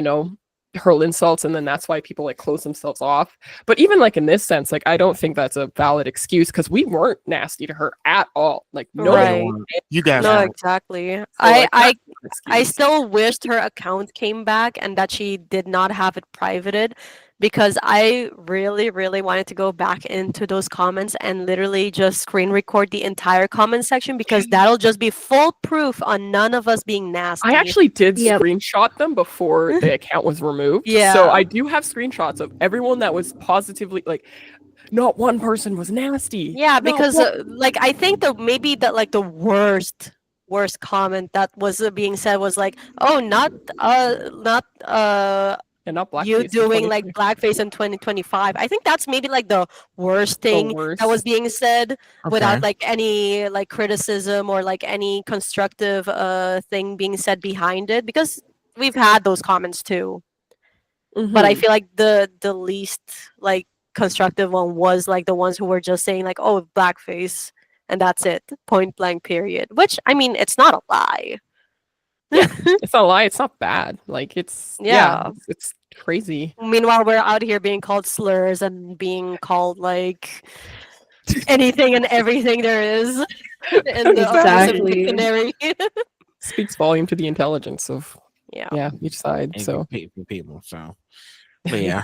hurl insults, and then that's why people like close themselves off. But even like in this sense, like I don't think that's a valid excuse, because we weren't nasty to her at all. Like No, nobody. Right. you guys No, weren't. exactly. So, I like, I that's an I excuse. still wished her account came back and that she did not have it privated, because I really, really wanted to go back into those comments and literally just screen record the entire comment section, because that'll just be full proof on none of us being nasty. I actually did Yep. screenshot them before the account was removed. Yeah. So I do have screenshots of everyone that was positively like, not one person was nasty. Yeah, Not because one- like I think maybe that like the worst comment that was being said was like, oh, not and not you blackface in doing like 2020. blackface in 2025. I think that's maybe like the worst The thing that was worst. being said without Okay. like any like criticism or like any constructive thing being said behind it, because we've had those comments too. But I Mhm. feel like the least like constructive one was like the ones who were just saying like, oh, blackface, and that's it, point blank period, which I mean, it's not a lie. Yeah, it's not a lie. It's not bad. Like Yeah. it's crazy. Meanwhile, we're out here being called slurs and being called like anything and everything there is in the abusive Exactly. dictionary. Speaks volume to the intelligence of Yeah. each side. And So people. So, but yeah.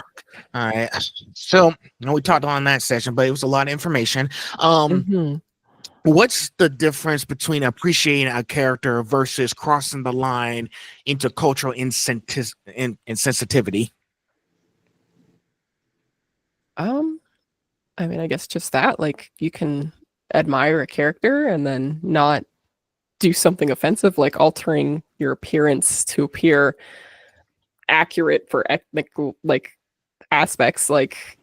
All right. So, we talked on that session, but it was a lot of information. Mhm. What's the difference between appreciating a character versus crossing the line into cultural insensitivity? I mean, I guess just that. Like you can admire a character and then not do something offensive, like altering your appearance to appear accurate for ethnic like aspects. Like,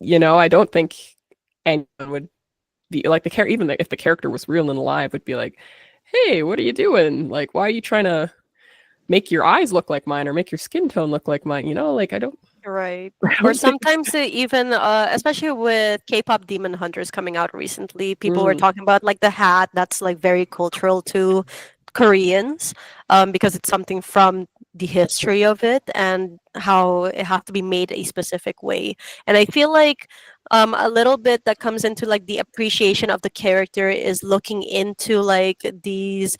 I don't think anyone would be like even if the character was real and alive, would be like, hey, what are you doing? Like, why are you trying to make your eyes look like mine or make your skin tone look like mine? Like, I don't Right. I Or don't think sometimes even, especially with K-pop Demon Hunters coming out recently, people were Mm, talking about like the hat that's like very cultural to Koreans, because it's something from the history of it and how it has to be made a specific way. And I feel like a little bit that comes into like the appreciation of the character is looking into like these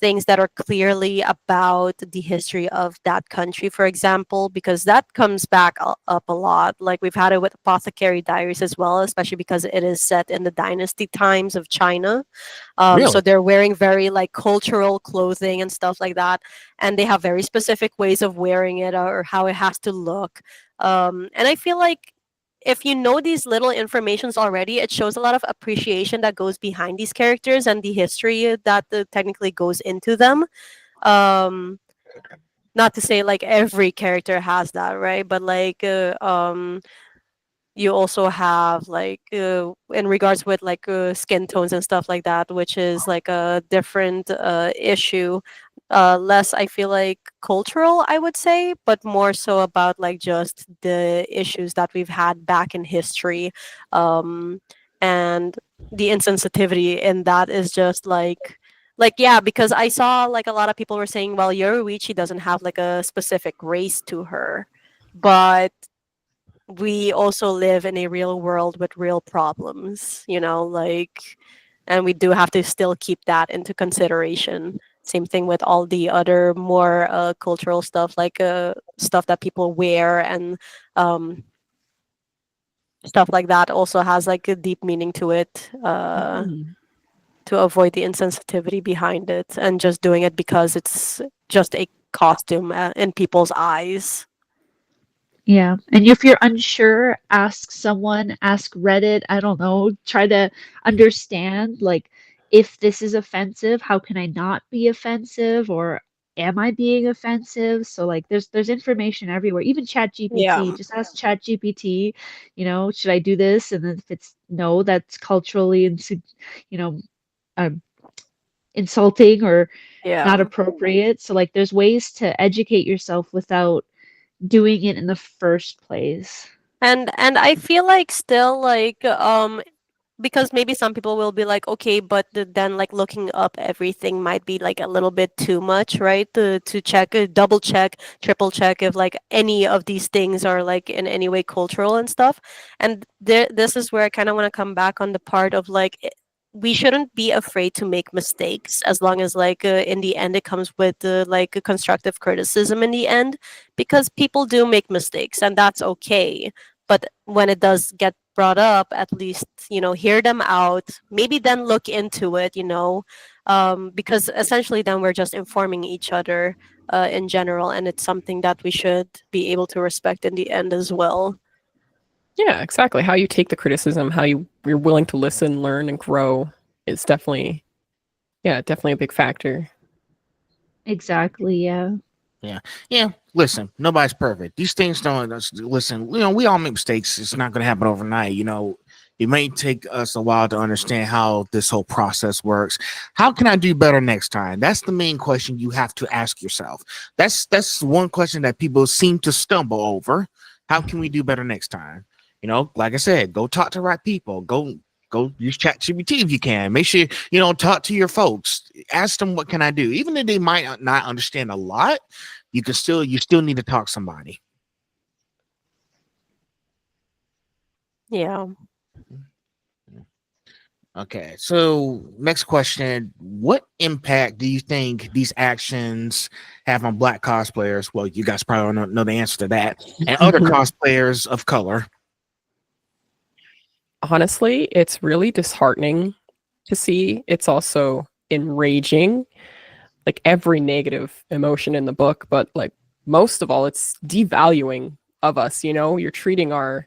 things that are clearly about the history of that country, for example, because that comes back up a lot. Like we've had it with Apothecary Diaries as well, especially because it is set in the dynasty times of China. So Really? they're wearing very like cultural clothing and stuff like that, and they have very specific ways of wearing it or how it has to look. And I feel like if you know these little informations already, it shows a lot of appreciation that goes behind these characters and the history that technically goes into them. Um, Not to say like every character has that, right? But like, you also have like in regards with like skin tones and stuff like that, which is like a different issue, less I feel like cultural, I would say, but more so about like just the issues that we've had back in history, um and the insensitivity in that is just like yeah, because I saw like a lot of people were saying, well, Yoruichi doesn't have like a specific race to her, but we also live in a real world with real problems, like, and we do have to still keep that into consideration. Same thing with all the other more cultural stuff, like stuff that people wear and um, stuff like that also has like a deep meaning to it, mm. to avoid the insensitivity behind it and just doing it because it's just a costume in people's eyes. Yeah. And if you're unsure, ask someone, ask Reddit, I don't know, try to understand like if this is offensive, how can I not be offensive or am I being offensive? So like there's information everywhere. Even Yeah. ChatGPT, just ask ChatGPT, should I do this? And then if it's no, that's culturally and you know, um, insulting or Yeah. not appropriate. So like there's ways to educate yourself without doing it in the first place. And I feel like still like because maybe some people will be like, okay, but then like looking up everything might be like a little bit too much, right? To check, double check, triple check if like any of these things are like in any way cultural and stuff. And this is where I kind of want to come back on the part of like we shouldn't be afraid to make mistakes as long as like in the end it comes with like a constructive criticism in the end, because people do make mistakes and that's okay. But when it does get brought up, at least hear them out, maybe then look into it, because essentially then we're just informing each other in general, and it's something that we should be able to respect in the end as well. Yeah, exactly. How you take the criticism, how you're willing to listen, learn, and grow is definitely, yeah, definitely a big factor. Exactly, yeah. Yeah. Yeah. Listen, nobody's perfect. These things don't listen, we all make mistakes. It's not gonna happen overnight. It may take us a while to understand how this whole process works. How can I do better next time? That's the main question you have to ask yourself. That's one question that people seem to stumble over. How can we do better next time? Like I said, go talk to the right people. Go use ChatGPT if you can. Make sure talk to your folks. Ask them what can I do, even if they might not understand a lot. You still need to talk to somebody. Yeah. Okay, so next question: what impact do you think these actions have on Black cosplayers? Well, you guys probably don't know the answer to that, and other cosplayers of color. Honestly, it's really disheartening to see. It's also enraging, like every negative emotion in the book, but like most of all, it's devaluing of us. You're treating our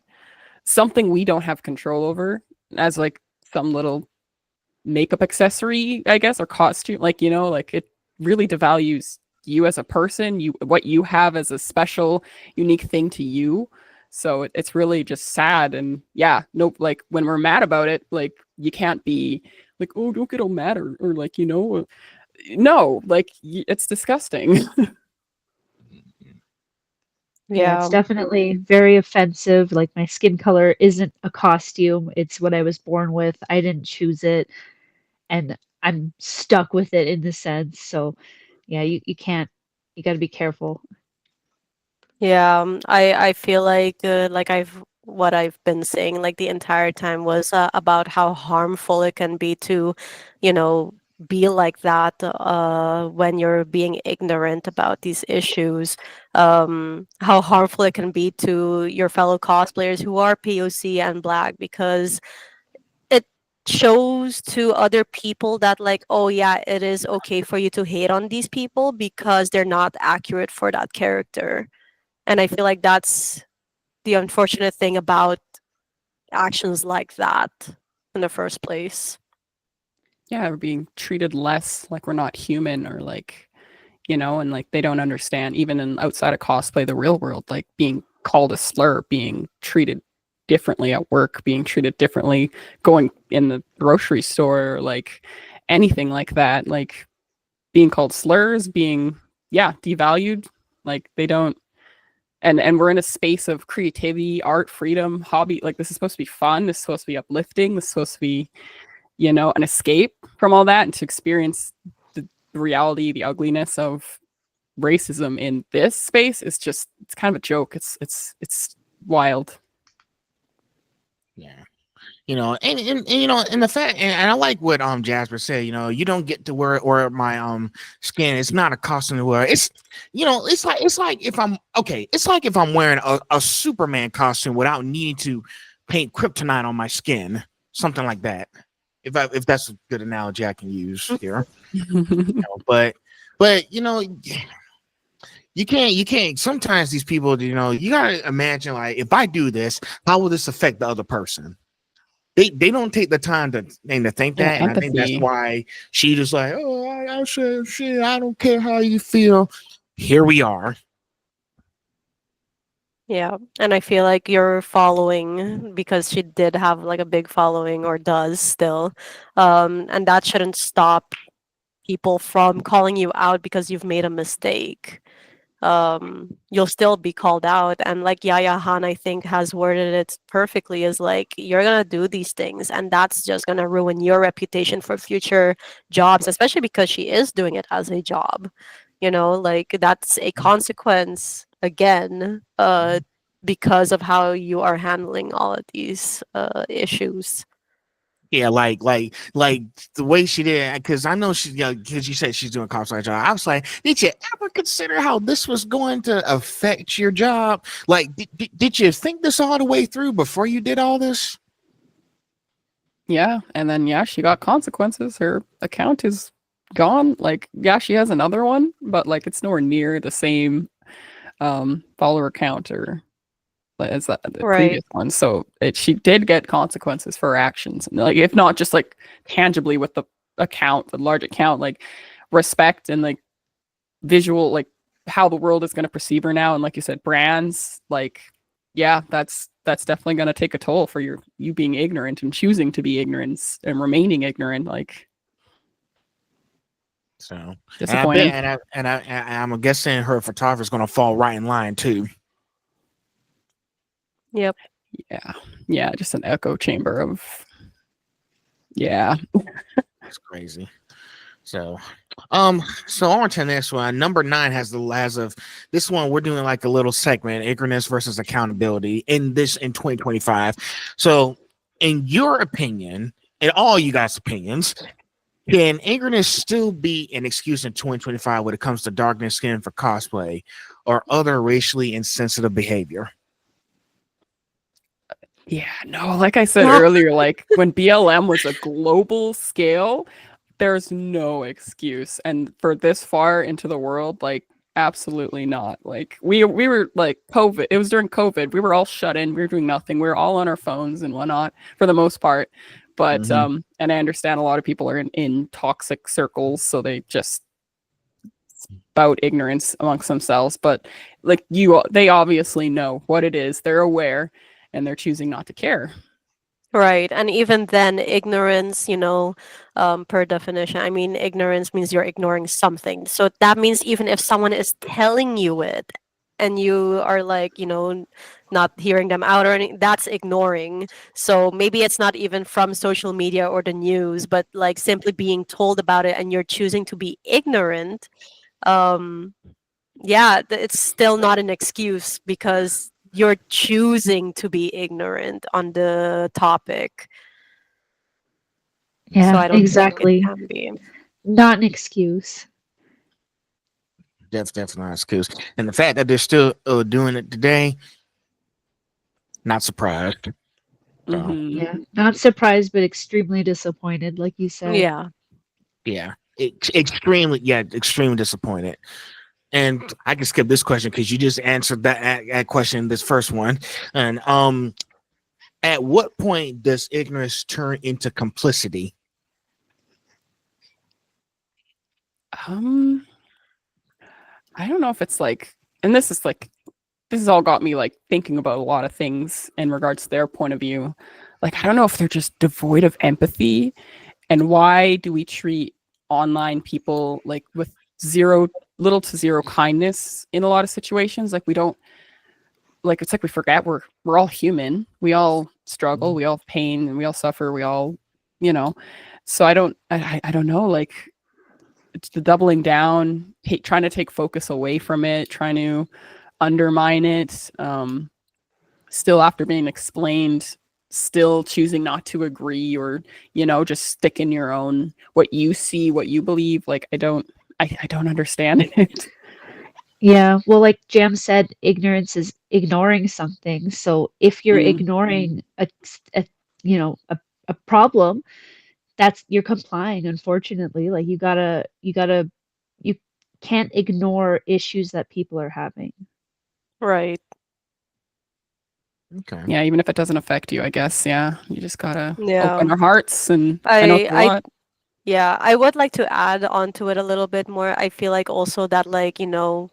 something we don't have control over as like some little makeup accessory, I guess, or costume. Like, like it really devalues you as a person, what you have as a special, unique thing to you. So it's really just sad. And yeah, nope, like when we're mad about it, like you can't be like, oh, don't get all mad or like, no, like it's disgusting. Yeah, it's Yeah. definitely very offensive. Like my skin color isn't a costume. It's what I was born with. I didn't choose it, and I'm stuck with it in the sense. So, yeah, you can't. You got to be careful. Yeah, I feel like I've what I've been saying like the entire time was about how harmful it can be to, you know, be like that when you're being ignorant about these issues. How harmful it can be to your fellow cosplayers who are POC and Black because it shows to other people that like, oh yeah, it is okay for you to hate on these people because they're not accurate for that character. And I feel like that's the unfortunate thing about actions like that in the first place. Yeah, we're being treated less like we're not human, or like, and like they don't understand, even in outside of cosplay, the real world, like being called a slur, being treated differently at work, being treated differently going in the grocery store, or like anything like that, like being called slurs, being, yeah, devalued. Like they don't, and we're in a space of creativity, art, freedom, hobby. Like this is supposed to be fun, this is supposed to be uplifting, this is supposed to be, an escape from all that, and to experience the reality, the ugliness of racism in this space is just, it's kind of a joke. It's wild. Yeah. And the fact, and I like what Jasper said. You don't get to wear my skin. It's not a costume to wear. It's like if I'm okay. It's like if I'm wearing a Superman costume without needing to paint kryptonite on my skin, something like that. If that's a good analogy I can use here. But you can't. Sometimes these people, you gotta imagine, like, if I do this, how will this affect the other person? They don't take the time to think Yeah, that, and I think that's empathy. why she just like, oh, I said shit. I don't care how you feel. Here we are. Yeah, and I feel like your following, because she did have like a big following or does still, and that shouldn't stop people from calling you out because you've made a mistake. You'll still be called out, and like Yaya Han I think has worded it perfectly, is like you're gonna do these things and that's just gonna ruin your reputation for future jobs, especially because she is doing it as a job, like that's a consequence again, because of how you are handling all of these issues. Yeah, like the way she did, because I know she's, because you said she's doing cosplay job. I was like, did you ever consider how this was going to affect your job? Like, did you think this all the way through before you did all this? Yeah, and then yeah, she got consequences. Her account is gone. Like, yeah, she has another one, but like it's nowhere near the same follower count or as the Right. previous one. So she did get consequences for her actions. And, like, if not just like tangibly with the account, the large account, like respect and like visual, like how the world is going to perceive her now. And like you said, brands, like, yeah, that's definitely going to take a toll for you being ignorant and choosing to be ignorant and remaining ignorant. Like, So, and I bet, disappointing. I'm guessing her photographer is going to fall right in line too. Yep. Yeah, just an echo chamber of, yeah. That's crazy. So on to the next one. Number 9 has the last of this one. We're doing like a little segment, ignorance versus accountability in 2025. So, in your opinion, in all you guys' opinions, can ignorance still be an excuse in 2025 when it comes to darkening skin for cosplay or other racially insensitive behavior? Yeah, no, like I said earlier, like when BLM was a global scale, there's no excuse. And for this far into the world, like absolutely not. Like we were like COVID. It was during COVID. We were all shut in. We were doing nothing. We were all on our phones and whatnot for the most part. But and I understand a lot of people are in toxic circles, so they just spout ignorance amongst themselves. But like they obviously know what it is. They're aware and they're choosing not to care. Right. And even then, ignorance, per definition, I mean, ignorance means you're ignoring something. So that means even if someone is telling you it, and you are like, not hearing them out or anything, that's ignoring. So maybe it's not even from social media or the news, but like simply being told about it and you're choosing to be ignorant. um yeah, it's still not an excuse because you're choosing to be ignorant on the topic. So Yeah, I don't think it exactly. can be. Not an excuse. That's definitely not an excuse. And the fact that they're still doing it today, not surprised. So Hmm. Yeah. Not surprised, but extremely disappointed, like you said. Yeah. yeah, extremely disappointed. And I can skip this question because you just answered that question, this first one. And at what point does ignorance turn into complicity? Um, I don't know if it's like, and this has all got me like thinking about a lot of things in regards to their point of view. Like, I don't know if they're just devoid of empathy, and why do we treat online people like with little to zero kindness in a lot of situations? Like, we don't, like, it's like we forget we're all human. We all struggle, we all have pain, and we all suffer. We all, you know. So I don't know. Like, it's the doubling down, trying to take focus away from it, trying to undermine it. Still, after being explained, still choosing not to agree, or just stick in your own, what you see, what you believe. Like, I don't understand it. Yeah, well, like Jam said, ignorance is ignoring something. So if you're Mm, ignoring a you know, a problem, that's you're complying, unfortunately. Like you can't ignore issues that people are having. Right. Okay. yeah, even if it doesn't affect you, I guess. Yeah, you just gotta Yeah. open our hearts, and I know it's I a I lot. Yeah, I would like to add on to it a little bit more. I feel like also that, like,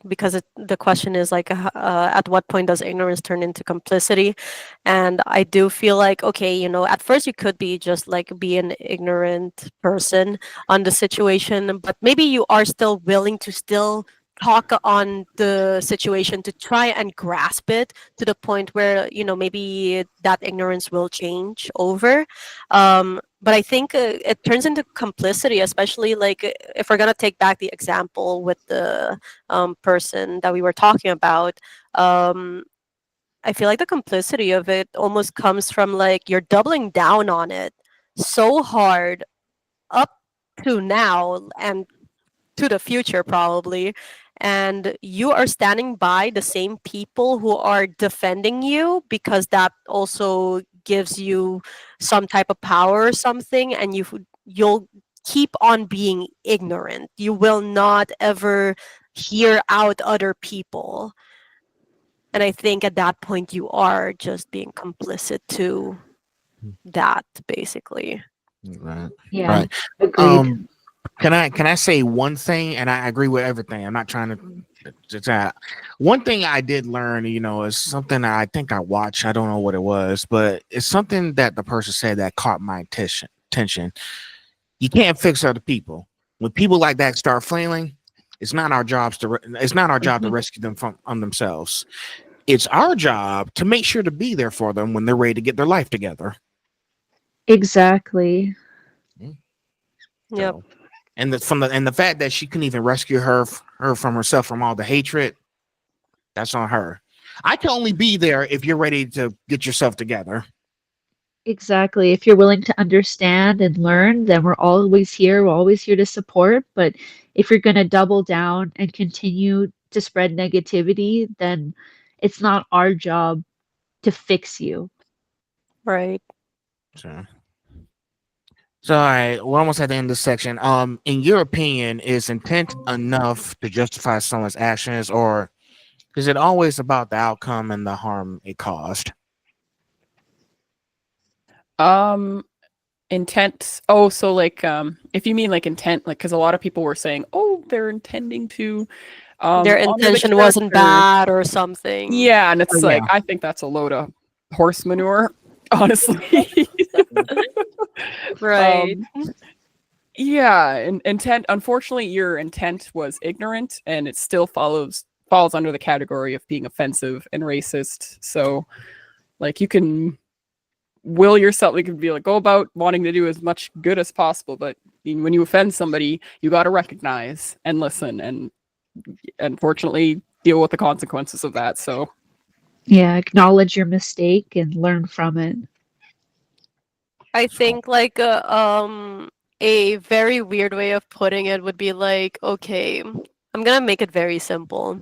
because the question is like, at what point does ignorance turn into complicity? And I do feel like, okay, at first you could be just like be an ignorant person on the situation, but maybe you are still willing to still talk on the situation to try and grasp it to the point where, maybe that ignorance will change over. But I think it turns into complicity, especially like if we're gonna take back the example with the person that we were talking about. Um, I feel like the complicity of it almost comes from like you're doubling down on it so hard up to now and to the future probably, and you are standing by the same people who are defending you because that also gives you some type of power or something, and you'll keep on being ignorant. You will not ever hear out other people, and I think at that point you are just being complicit to that, basically. Right. Yeah, Right. agreed. Um, can I say one thing? And I agree with everything. I'm not trying to one thing I did learn, is something I think I watched. I don't know what it was, but it's something that the person said that caught my attention. You can't fix other people. When people like that start flailing, it's not our job to rescue them from themselves. It's our job to make sure to be there for them when they're ready to get their life together. Exactly. Yep. So, and the fact that she couldn't even rescue her from herself from all the hatred, that's on her. I can only be there if you're ready to get yourself together. Exactly. If you're willing to understand and learn, then we're always here. We're always here to support. But if you're going to double down and continue to spread negativity, then it's not our job to fix you. Right. So, all right, we're almost at the end of this section. In your opinion, is intent enough to justify someone's actions, or is it always about the outcome and the harm it caused? Um, Intent. Oh, so like, if you mean like intent, like, because a lot of people were saying, oh, they're intending to Their honor the intention wasn't character. bad or something. Yeah, and Oh it's yeah. like, I think that's a load of horse manure, honestly. Right. um yeah, and intent, unfortunately your intent was ignorant, and it still falls under the category of being offensive and racist. So like you can will yourself, you can be like, go about wanting to do as much good as possible, but when you offend somebody, you got to recognize and listen and unfortunately deal with the consequences of that. So Yeah, acknowledge your mistake and learn from it. I think like a very weird way of putting it would be like, okay, I'm gonna make it very simple.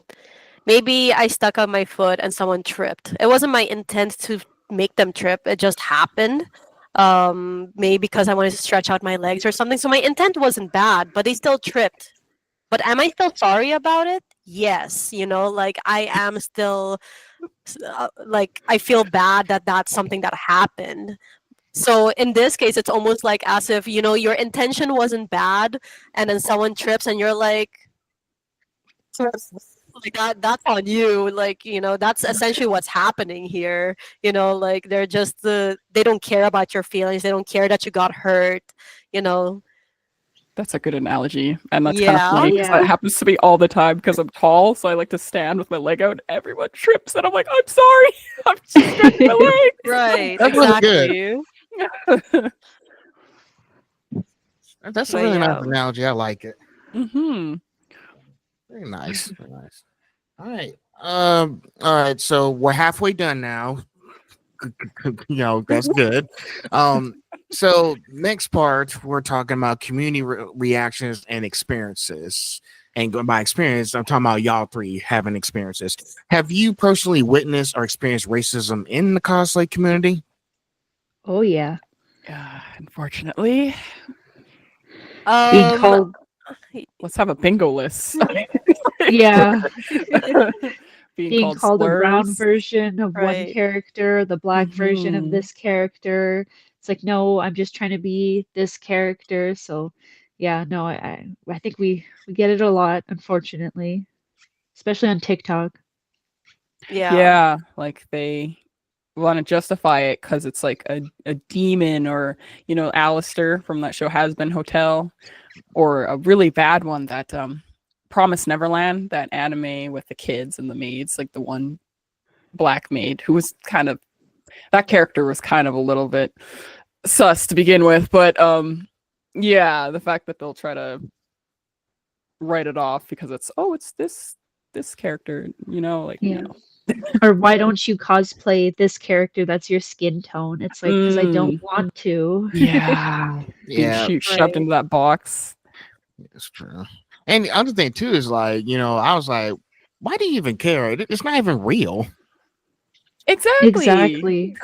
Maybe I stuck out my foot and someone tripped. It wasn't my intent to make them trip. It just happened. Maybe because I wanted to stretch out my legs or something. So my intent wasn't bad, but they still tripped. But am I still sorry about it? Yes. You know, like I am still like I feel bad that that's something that happened. So in this case, it's almost like as if, you know, your intention wasn't bad and then someone trips and you're like, like that's on you. Like, you know, that's essentially what's happening here. You know, like they're just they don't care about your feelings. They don't care that you got hurt, you know. that's a good analogy. And that's kind of Yeah. funny because Yeah. that happens to me all the time because I'm tall. So I like to stand with my leg out. Everyone trips and I'm like, I'm sorry. I'm just stretching my legs. Right. That's really good. Exactly. That's a But really nice yeah. analogy. I like it. Mm-hmm. Very nice. Very nice. All right. All right. So we're halfway done now. You know, that's good. So next part, we're talking about community reactions and experiences. And by experience, I'm talking about y'all three having experiences. Have you personally witnessed or experienced racism in the cosplay community? Oh yeah. Unfortunately, Being Um. called let's have a bingo list. yeah. Being Being called a brown slurs. version of one Right. character, the black version of Mhm. this character. It's like, no, I'm just trying to be this character. So yeah, no, I think we get it a lot, unfortunately. Especially on TikTok. Yeah. Yeah, like they want to justify it because it's like a demon or, you know, Alistair from that show Has Been Hotel, or a really bad one that Promise Neverland, that anime with the kids and the maids, like the one black maid who was kind of, that character was kind of a little bit sus to begin with, but yeah, the fact that they'll try to write it off because it's this character, you know, like Yeah. no. Or why don't you cosplay this character that's your skin tone? It's like, because I don't want to. Yeah. Being Yeah, shoved into that box. it's true. And the other thing too is like, you know, I was like, why do you even care? It's not even real. Exactly. Exactly.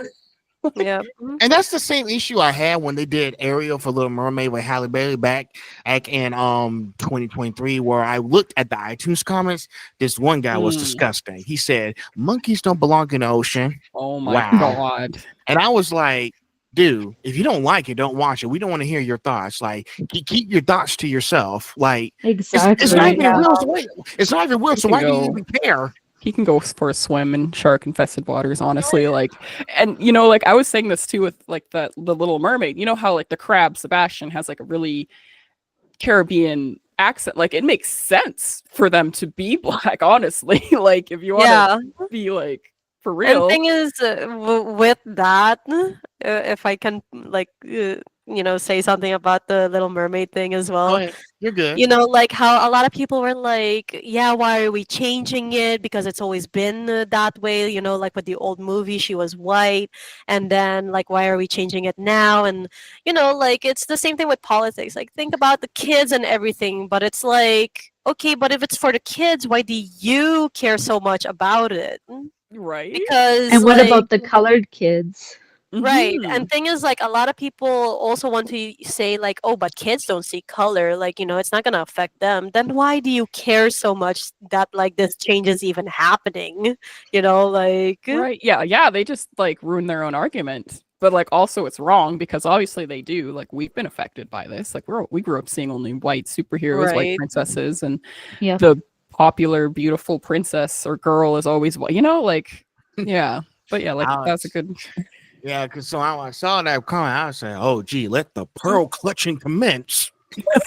Yeah. And that's the same issue I had when they did Ariel for Little Mermaid with Halle Berry back in 2023, where I looked at the iTunes comments. This one guy was disgusting. He said monkeys don't belong in the ocean. Oh my Wow. god. And I was like, dude, if you don't like it, don't watch it. We don't want to hear your thoughts. Like, keep your thoughts to yourself. Like, Exactly. it's not even Yeah. real. So it's not even real. So You why can do you go- even care? He can go for a swim in shark infested waters, honestly. Like, and you know, like I was saying this too with like the Little Mermaid. You know how like the crab Sebastian has like a really Caribbean accent. Like it makes sense for them to be black, honestly. Like if you want Yeah. to be like for And real. thing is, with that, if I can like, you know, say something about the Little Mermaid thing as Go well. ahead. You're good. You know, like how a lot of people were like, yeah, why are we changing it? Because it's always been that way, you know, like with the old movie, she was white. And then, like, why are we changing it now? And, you know, like, it's the same thing with politics. Like, think about the kids and everything. But it's like, okay, but if it's for the kids, why do you care so much about it? Right? Because, And what like, about the colored kids? right. Mhm. And thing is, like, a lot of people also want to say, like, oh, but kids don't see color. Like, you know, it's not going to affect them. Then why do you care so much that, like, this change is even happening? You know, like, Right. Yeah, they just like ruin their own argument. But like also it's wrong because obviously they do. Like we've been affected by this. Like we grew up seeing only white superheroes, white right. princesses, and Yep. the popular beautiful princess or girl is always white. You know, like yeah. But yeah, like that's a good Yeah, because so I saw that comment. I was saying, oh, gee, let the pearl clutching commence.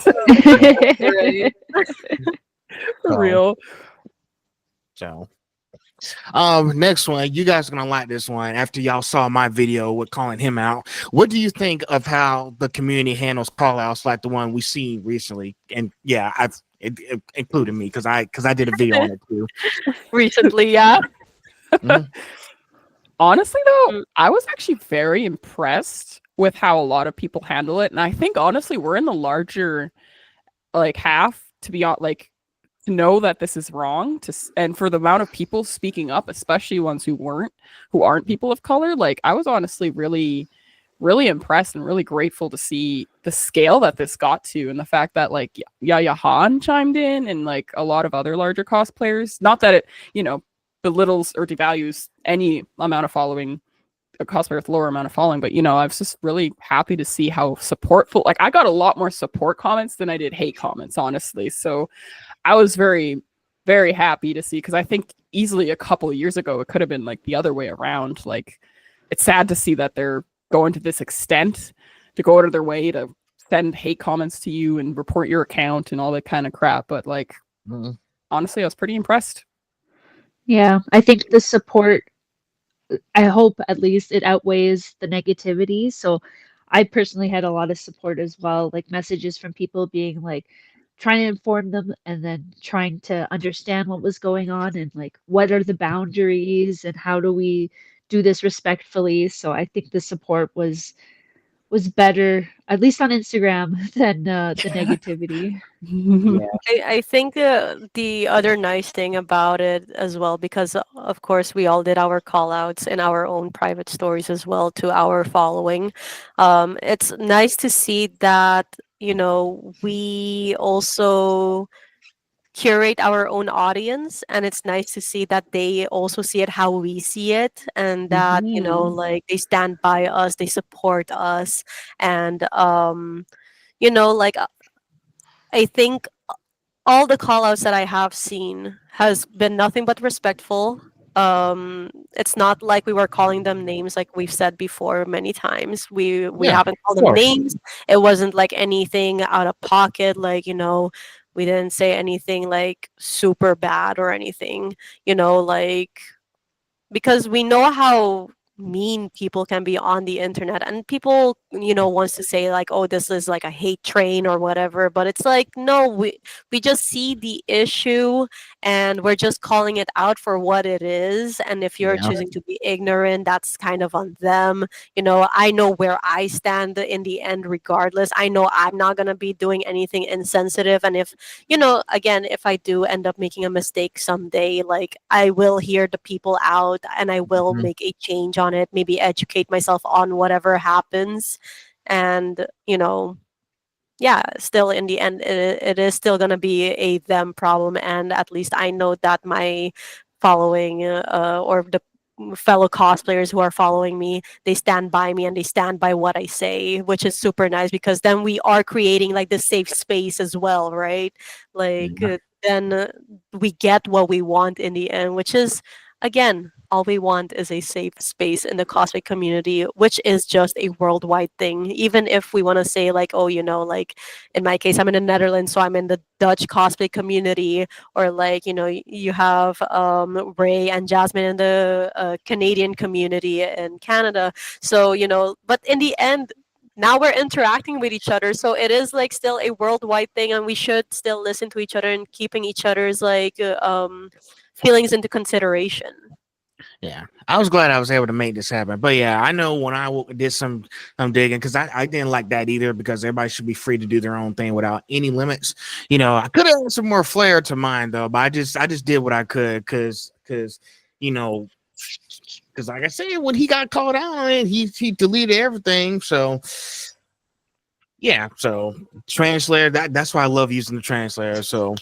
Right. for So, real. So, next one, you guys are gonna like this one. After y'all saw my video with calling him out, what do you think of how the community handles call outs like the one we seen recently? And yeah, it included me because I did a video on it too. Recently, yeah. Mhm. Honestly, though, Mm. I was actually very impressed with how a lot of people handle it, and I think honestly, we're in the larger like half to be on like to know that this is wrong and for the amount of people speaking up, especially ones who aren't people of color. Like I was honestly really impressed and really grateful to see the scale that this got to, and the fact that like Yaya Han chimed in and like a lot of other larger cosplayers. Not that it belittles or devalues any amount of following, a cosplayer with lower amount of following, but I was just really happy to see how supportful. Like I got a lot more support comments than I did hate comments, honestly. So I was very, very happy to see, because I think easily a couple of years ago it could have been like the other way around. Like it's sad to see that they're going to this extent to go out of their way to send hate comments to you and report your account and all that kind of crap. But like honestly, I was pretty impressed. Yeah, I think the support, I hope at least it outweighs the negativity. So I personally had a lot of support as well, like messages from people being like trying to inform them and then trying to understand what was going on and like what are the boundaries and how do we do this respectfully. So I think the support was better, at least on Instagram, than the negativity. Yeah. I think the other nice thing about it as well, because of course we all did our call outs in our own private stories as well to our following. It's nice to see that, we also curate our own audience, and it's nice to see that they also see it how we see it, and that, Mhm. like they stand by us, they support us, and like I think all the call outs that I have seen has been nothing but respectful. It's not like we were calling them names like we've said before many times. We Yeah, haven't called of them course. names. It wasn't like anything out of pocket, like, we didn't say anything like super bad or anything, like, because we know how mean people can be on the internet, and people wants to say like, oh, this is like a hate train or whatever, but it's like, no, we just see the issue, and we're just calling it out for what it is, and if you're Yeah. choosing to be ignorant, that's kind of on them. I know where I stand in the end. Regardless, I know I'm not going to be doing anything insensitive, and if again, if I do end up making a mistake someday, like I will hear the people out and I will Mhm. make a change on it, maybe educate myself on whatever happens. And, yeah, still in the end, it is still going to be a them problem. And at least I know that my following, or the fellow cosplayers who are following me, they stand by me and they stand by what I say, which is super nice, because then we are creating like this safe space as well, right? Like, Yeah. then we get what we want in the end, which is, again, all we want is a safe space in the cosplay community, which is just a worldwide thing. Even if we want to say like, oh, like in my case, I'm in the Netherlands, so I'm in the Dutch cosplay community, or like, you have Ray and Jasmine in the Canadian community in Canada. So, but in the end, now we're interacting with each other, so it is like still a worldwide thing, and we should still listen to each other and keeping each other's like feelings into consideration. Yeah, I was glad I was able to make this happen. But yeah, I know when I did some digging, because I didn't like that either, because everybody should be free to do their own thing without any limits. I could have had some more flair to mine though, but I just did what I could, because you know because like I said, when he got called out on it, he deleted everything. So yeah, so translator, that's why I love using the translator. So,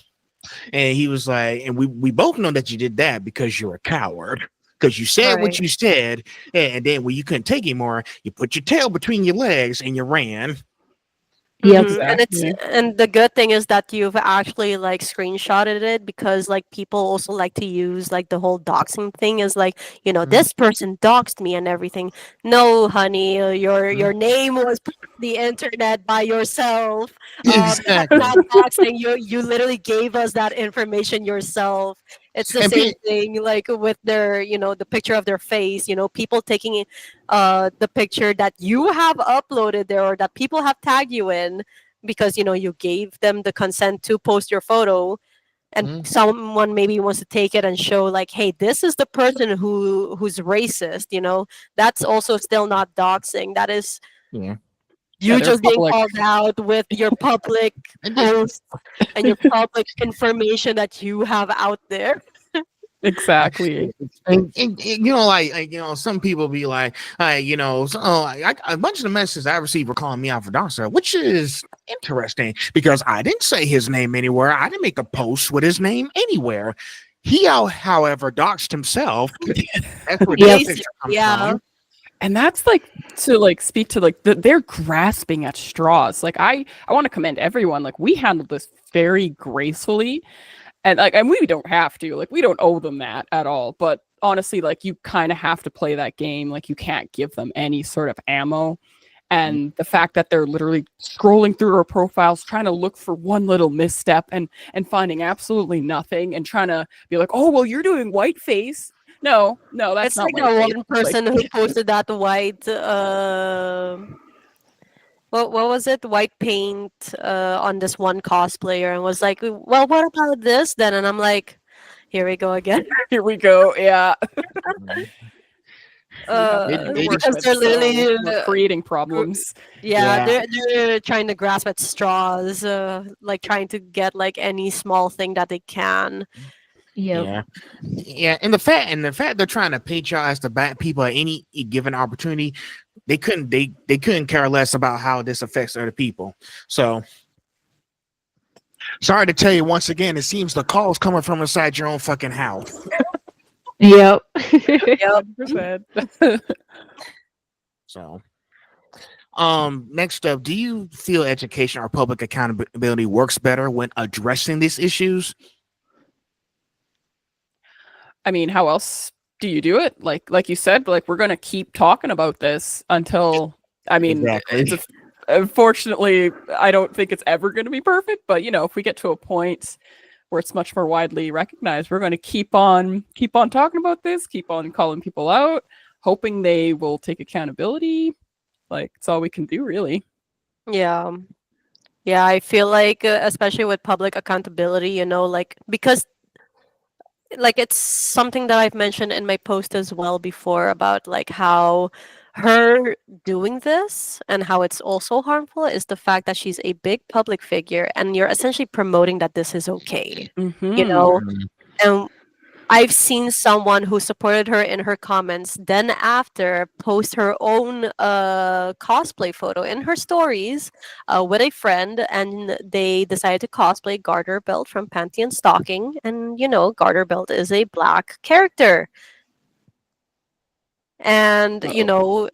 and he was like, and we both know that you did that because you're a coward. Because you said what Right. you said, and then when you couldn't take anymore, you put your tail between your legs and you ran. Yep. Exactly. And the good thing is that you've actually like screenshotted it, because like people also like to use like the whole doxing thing as like, Mhm. this person doxed me and everything. No, honey, your name was the internet by yourself. That's Exactly. not doxing. You literally gave us that information yourself. It's the And same thing like with their, the picture of their face. People taking the picture that you have uploaded there or that people have tagged you in because you gave them the consent to post your photo, and Mhm. someone maybe wants to take it and show like, hey, this is the person who's racist. That's also still not doxing. That is Yeah. Yeah, you they're just being public. called out with your public And posts and your public information that you have out there. Exactly. And, some people be like, a bunch of the messages I received were calling me out for doxer, which is interesting because I didn't say his name anywhere. I didn't make a post with his name anywhere. He, however, doxed himself. That's where Yep. this picture comes Yeah. from. And that's like to like speak to like they're grasping at straws. Like I want to commend everyone. Like we handled this very gracefully, and we don't have to. Like we don't owe them that at all. But honestly, like you kind of have to play that game. Like you can't give them any sort of ammo. And the fact that they're literally scrolling through our profiles, trying to look for one little misstep and finding absolutely nothing, and trying to be like, oh well, you're doing whiteface. No, that's It's not like the whiteface. one person who posted that white what was it? White paint on this one cosplayer and was like, well, what about this then? And I'm like, here we go again. Here we go. Yeah. They Because just- they're literally we're creating problems. yeah, Yeah. they're trying to grasp at straws, like trying to get like any small thing that they can. Yep. Yeah, and the fact they're trying to paint y'all as the bad people at any given opportunity, they couldn't care less about how this affects other people. So sorry to tell you once again, it seems the call's coming from inside your own fucking house. Yep. Yep. 100%. So next up, do you feel education or public accountability works better when addressing these issues? I mean, how else do you do it? Like you said, like we're gonna keep talking about this until Exactly. unfortunately, I don't think it's ever gonna be perfect, but if we get to a point where it's much more widely recognized, we're gonna keep on talking about this, keep on calling people out, hoping they will take accountability. Like it's all we can do, really. Yeah. Yeah, I feel like especially with public accountability, like because like it's something that I've mentioned in my post as well before about like how her doing this and how it's also harmful is the fact that she's a big public figure and you're essentially promoting that this is okay. Mhm. And I've seen someone who supported her in her comments, then after post her own cosplay photo in her stories with a friend, and they decided to cosplay Garter Belt from Pantheon Stalking, and Garter Belt is a black character. And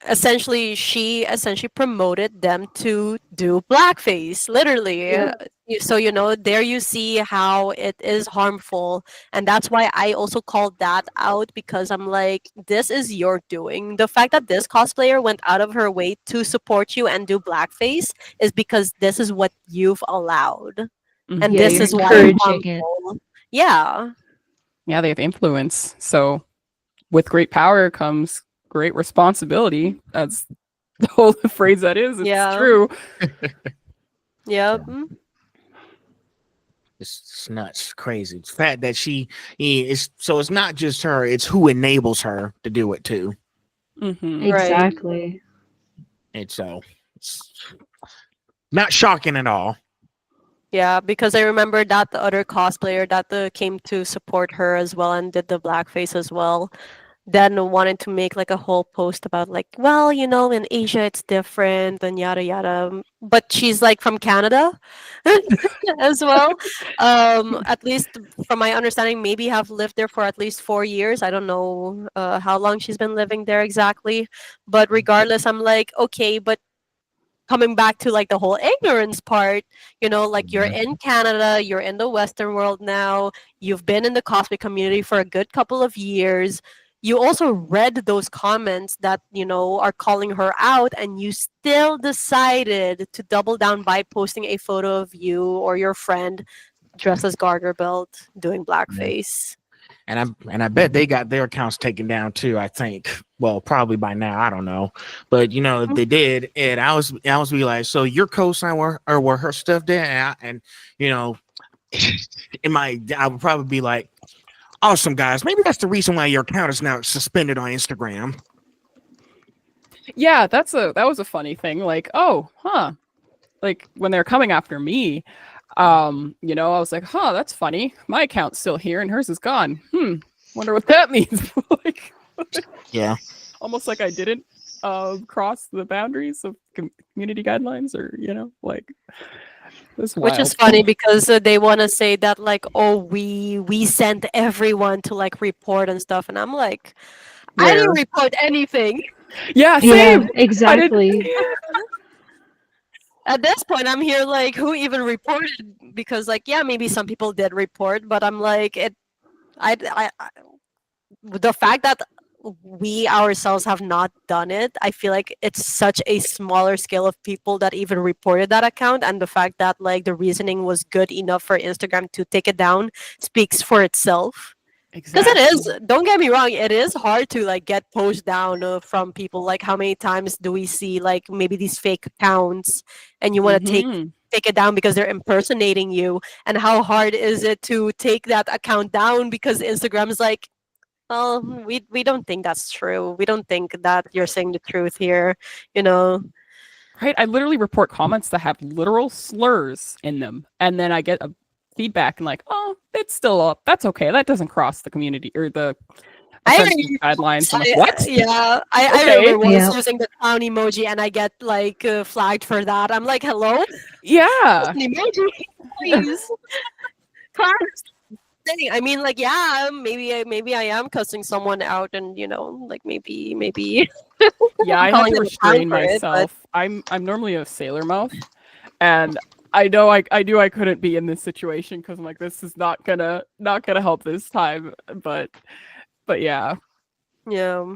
essentially she essentially promoted them to do blackface literally. Yeah. So there you see how it is harmful, and that's why I also called that out, because I'm like, this is your doing. The fact that this cosplayer went out of her way to support you and do blackface is because this is what you've allowed, and Yeah, this you're is why it's encouraging it. harmful. Yeah. Yeah, they have influence. So with great power comes great responsibility. That's the whole phrase that is. It's Yeah. true. Yep. It's nuts, crazy. It's the fact that it's not just her, it's who enables her to do it too. Mhm. Right. Exactly. And so it's not shocking at all. Yeah, because I remember that the other cosplayer that came to support her as well and did the blackface as well, then wanted to make like a whole post about like, well, in Asia it's different and yada yada. But she's like from Canada as well. At least from my understanding, maybe have lived there for at least 4 years. I don't know how long she's been living there exactly. But regardless, I'm like, okay, but coming back to like the whole ignorance part, like you're in Canada, you're in the Western world now, you've been in the cosplay community for a good couple of years, you also read those comments that, you know, are calling her out, and you still decided to double down by posting a photo of you or your friend dressed as garter belt doing blackface. And I bet they got their accounts taken down too. I think. Well, probably by now. I don't know, but you know if they did, and I was be like, so your cosign were her stuff there, and you know, I would probably be like, awesome guys, maybe that's the reason why your account is now suspended on Instagram. Yeah, that was a funny thing. Like, oh, huh. Like when they're coming after me, you know, I was like, huh, that's funny. My account's still here and hers is gone. Wonder what that means. Like, yeah. Almost like I didn't cross the boundaries of community guidelines, or you know, like this. Which is funny because they want to say that like, oh, we sent everyone to like report and stuff, and I'm like, I didn't report anything. Yeah, same. Yeah, exactly. At this point, I'm here like, who even reported? Because like, yeah, maybe some people did report, but I'm like, the fact that we ourselves have not done it, I feel like it's such a smaller scale of people that even reported that account, and the fact that like the reasoning was good enough for Instagram to take it down speaks for itself. Because it is, don't get me wrong, it is hard to like get posts down from people. Like, how many times do we see like maybe these fake accounts, and you want to take it down because they're impersonating you? And how hard is it to take that account down because Instagram is like, well, we don't think that's true. We don't think that you're saying the truth here, you know? Right? I literally report comments that have literal slurs in them, and then I get a feedback and like, oh, it's still up. That's okay. That doesn't cross the community or the guidelines. I'm like, what? Yeah, I remember once using the clown emoji, and I get like flagged for that. I'm like, hello? Yeah. An emoji, please. I mean, like, yeah, maybe I am cussing someone out, and you know, like maybe. Yeah, I have to restrain myself. I'm normally a sailor mouth, and I know I couldn't be in this situation because I'm like, this is not gonna help this time. But yeah. Yeah.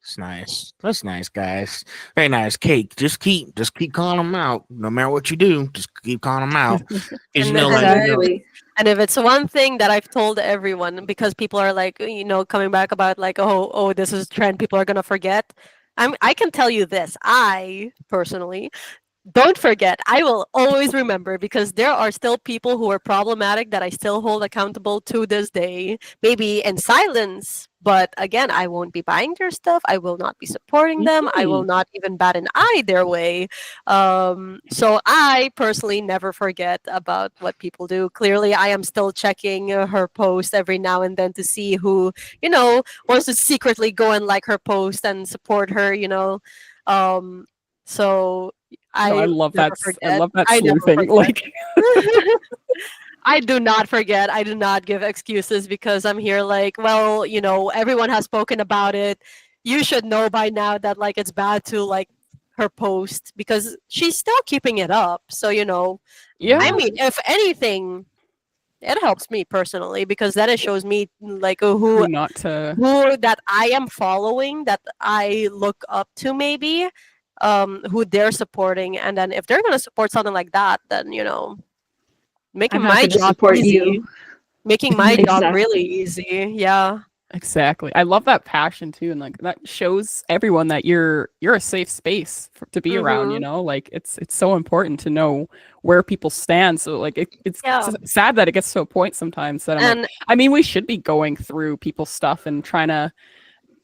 It's nice. That's nice, guys. Very nice. Cake. Just keep calling them out. No matter what you do, just keep calling them out. And if it's one thing that I've told everyone, because people are like, you know, coming back about like, oh, this is a trend, people are gonna forget. I can tell you this. I personally don't forget. I will always remember, because there are still people who are problematic that I still hold accountable to this day, maybe in silence. But again, I won't be buying their stuff. I will not be supporting them. I will not even bat an eye their way. So I personally never forget about what people do. Clearly, I am still checking her post every now and then to see who, you know, wants to secretly go and like her post and support her, you know. So I love that. Forget. I love that sleuthing. Like, I do not forget. I do not give excuses, because I'm here like, well, you know, everyone has spoken about it. You should know by now that like it's bad to like her post, because she's still keeping it up. So, you know, yeah. I mean, if anything, it helps me personally, because then it shows me like who that I am following, that I look up to, maybe who they're supporting. And then if they're going to support something like that, then, you know, making my job easy. Making my job really easy. Yeah. Exactly. I love that passion too, and like that shows everyone that you're a safe space to be around, you know? Like it's so important to know where people stand. So like it's sad that it gets to a point sometimes that I'm like, I mean, we should be going through people's stuff and trying to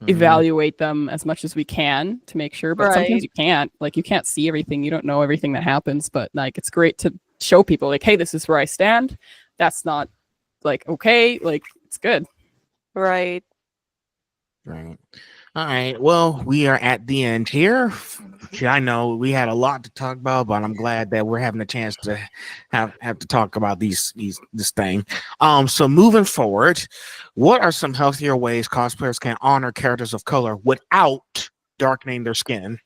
evaluate them as much as we can to make sure, but sometimes you can't. Like you can't see everything, you don't know everything that happens, but like it's great to show people like, hey, this is where I stand. That's not like okay, like it's good. Right. All right. Well, we are at the end here. I know we had a lot to talk about, but I'm glad that we're having a chance to have to talk about this thing. So moving forward, what are some healthier ways cosplayers can honor characters of color without darkening their skin?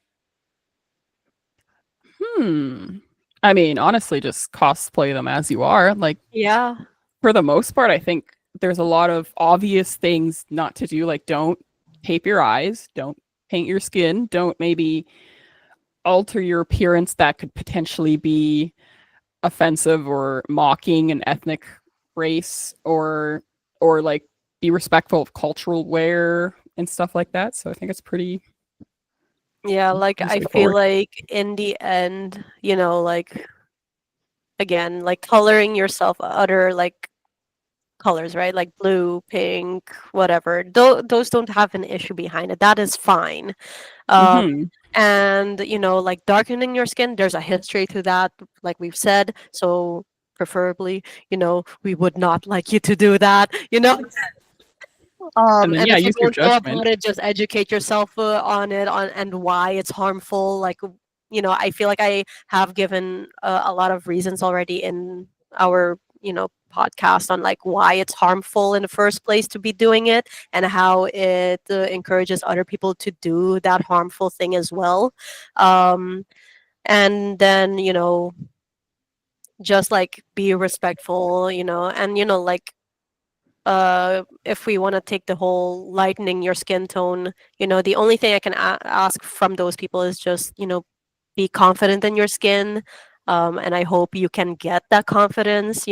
I mean, honestly, just cosplay them as you are. Like, yeah. For the most part, I think there's a lot of obvious things not to do. Like, don't tape your eyes, don't paint your skin, don't maybe alter your appearance that could potentially be offensive or mocking an ethnic race, or like be respectful of cultural wear and stuff like that. So I think it's pretty Yeah, like I feel straightforward. like in the end, like again, like coloring yourself other like colors, right? Like blue, pink, whatever. Those don't have an issue behind it. That is fine. Hmm. And like darkening your skin, there's a history to that, like we've said. So preferably, we would not like you to do that. And then And yeah, if you use your don't know judgment. about it, just educate yourself on it, on and why it's harmful. Like, I feel like I have given a lot of reasons already in our, podcast on like why it's harmful in the first place to be doing it, and how it encourages other people to do that harmful thing as well. And then, just like be respectful, and like if we want to take the whole lightening your skin tone, the only thing I can ask from those people is just, be confident in your skin. And I hope you can get that confidence,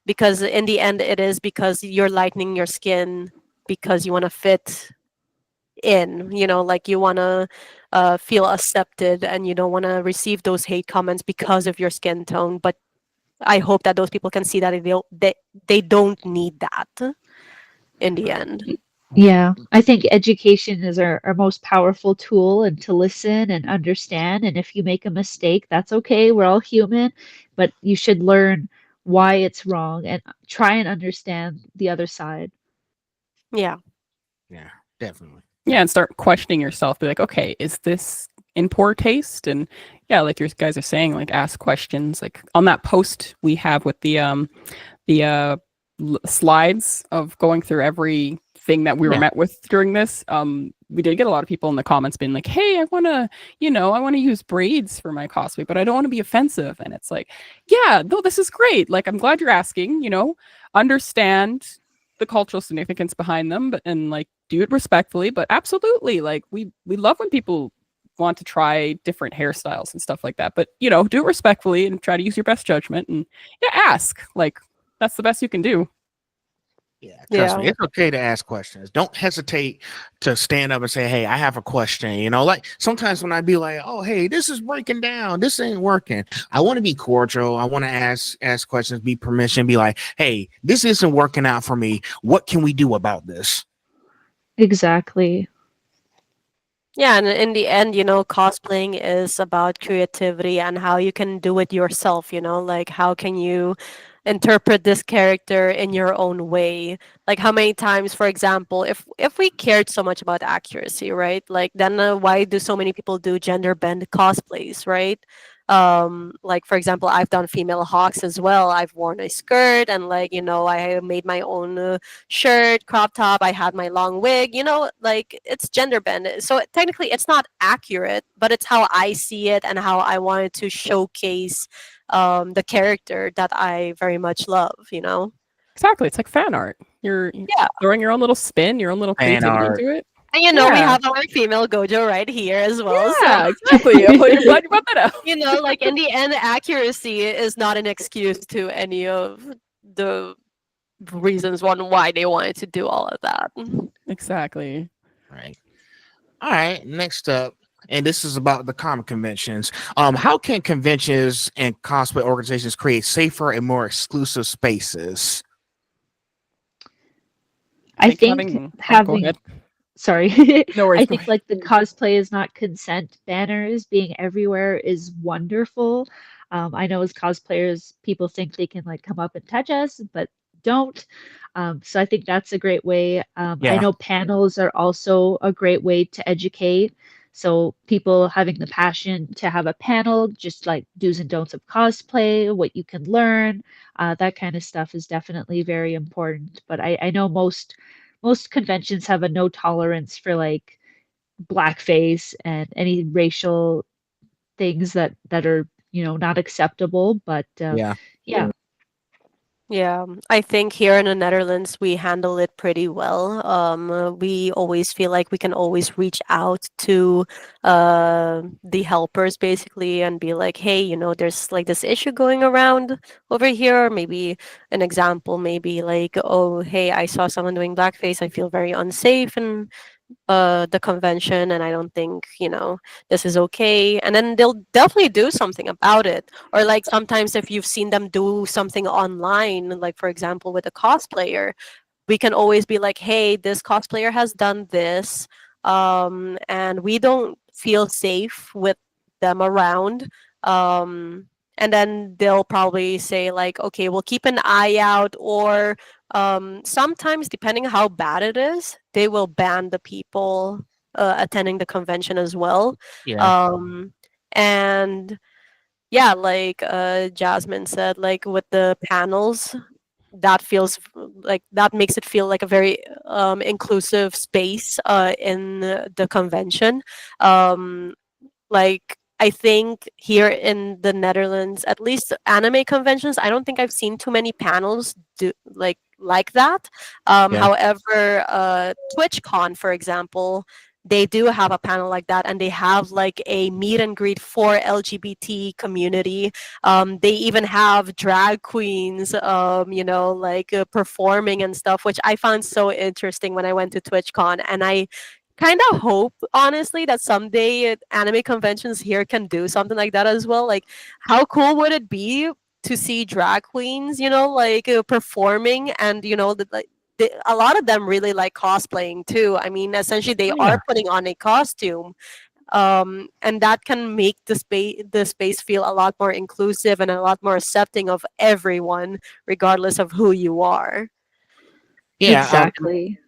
because in the end, it is because you're lightening your skin because you want to fit in, like you want to feel accepted, and you don't want to receive those hate comments because of your skin tone. But I hope that those people can see that they don't need that in the end. Yeah, I think education is our most powerful tool, and to listen and understand. And if you make a mistake, that's okay. We're all human, but you should learn why it's wrong and try and understand the other side. Yeah. Yeah, definitely. Yeah, and start questioning yourself. Be like, okay, is this in poor taste? And yeah, like your guys are saying, like ask questions. Like on that post we have with the slides of going through everything that we were Yeah. met with during this. We did get a lot of people in the comments being like, hey, I want to use braids for my cosplay, but I don't want to be offensive. And it's like, yeah, no, this is great. Like, I'm glad you're asking, understand the cultural significance behind them, but and like do it respectfully. But absolutely, like we love when people want to try different hairstyles and stuff like that. But do it respectfully and try to use your best judgment, and yeah, ask. Like that's the best you can do. Yeah, trust me, Yeah. it's okay to ask questions. Don't hesitate to stand up and say, "Hey, I have a question." Like sometimes when I be like, "Oh, hey, this is breaking down. This ain't working." I want to be cordial. I want to ask questions, be permission, be like, "Hey, this isn't working out for me. What can we do about this?" Exactly. Yeah, and in the end, cosplaying is about creativity and how you can do it yourself, like how can you interpret this character in your own way? Like how many times, for example, if we cared so much about accuracy, right? Like then why do so many people do gender bend cosplays, right? Like for example, I've done female hawks as well. I've worn a skirt, and like, I made my own shirt, crop top. I had my long wig, like it's gender bend. So technically it's not accurate, but it's how I see it and how I wanted to showcase the character that I very much love. Exactly. It's like fan art. You're Yeah. throwing your own little spin, your own little Fan creativity art. into it. And we Yeah. have our female Gojo right here as well. So, Yeah, exactly. I'm glad you brought that up. like in the end, accuracy is not an excuse to any of the reasons on why they wanted to do all of that. Exactly. Right. All right. Next up, and this is about the comic conventions. How can conventions and cosplay organizations create safer and more exclusive spaces? I think Go having ahead. sorry. No worries. I Go think ahead. like the cosplay is not consent banners being everywhere is wonderful. I know as cosplayers, people think they can like come up and touch us, but don't. So I think that's a great way. I Yeah. know panels are also a great way to educate. So people having the passion to have a panel, just like do's and don'ts of cosplay, what you can learn, that kind of stuff is definitely very important. But I know most conventions have a no tolerance for like blackface and any racial things that are not acceptable. But Yeah. yeah, Yeah, I think here in the Netherlands we handle it pretty well. We always feel like we can always reach out to the helpers basically and be like, hey, there's like this issue going around over here. Or maybe an example, maybe like, oh, hey, I saw someone doing blackface. I feel very unsafe and the convention, and I don't think this is okay, and then they'll definitely do something about it. Or like sometimes if you've seen them do something online, like for example with a cosplayer, we can always be like, hey, this cosplayer has done this, and we don't feel safe with them around. And then they'll probably say like, okay, we'll keep an eye out, or sometimes depending how bad it is, they will ban the people attending the convention as well. Yeah. um, and yeah, like Jasmine said, like with the panels, that feels like that makes it feel like a very inclusive space in the convention. Um, like I think here in the Netherlands, at least anime conventions, I don't think I've seen too many panels do like that. Yeah. However, TwitchCon, for example, they do have a panel like that, and they have like a meet and greet for LGBT community. They even have drag queens, like performing and stuff, which I found so interesting when I went to TwitchCon, and I kind of hope honestly that someday anime conventions here can do something like that as well. Like how cool would it be to see drag queens like performing, and like a lot of them really like cosplaying too. I mean, essentially they Oh, yeah. are putting on a costume, and that can make the space feel a lot more inclusive and a lot more accepting of everyone regardless of who you are. Yeah. Exactly.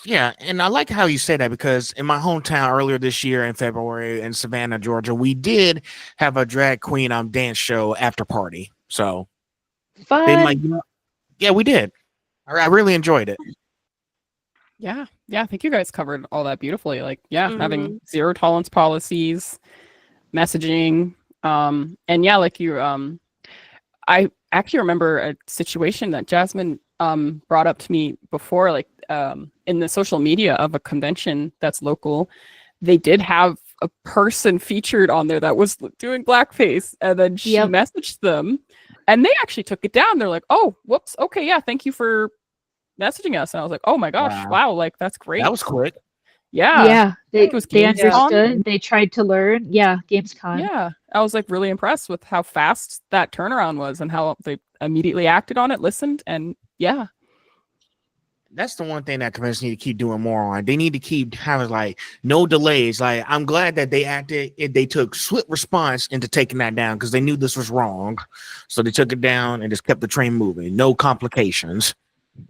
Yeah, and I like how you say that because in my hometown earlier this year in February in Savannah, Georgia, we did have a drag queen dance show after party. So they might, Fun. yeah, we did. I really enjoyed it. Yeah, yeah, I think you guys covered all that beautifully. Like, yeah, Hmm. having zero tolerance policies, messaging, and yeah, like you, I actually remember a situation that Jasmine brought up to me before, like in the social media of a convention that's local, they did have a person featured on there that was doing blackface, and then she Yep. messaged them, and they actually took it down. They're like, "Oh, whoops, okay, yeah, thank you for messaging us." And I was like, "Oh my gosh, Wow, wow, like that's that was great." quick. Yeah, Yeah, I think it was they Yeah. Gamescom. understood. They tried to learn. Yeah, GamesCon. Yeah, I was like really impressed with how fast that turnaround was and how they immediately acted on it, listened, and yeah, That's the one thing that conventions need to keep doing more on. They need to keep having like no delays. Like I'm glad that they acted. They took swift response into taking that down because they knew this was wrong, so they took it down and just kept the train moving. No complications.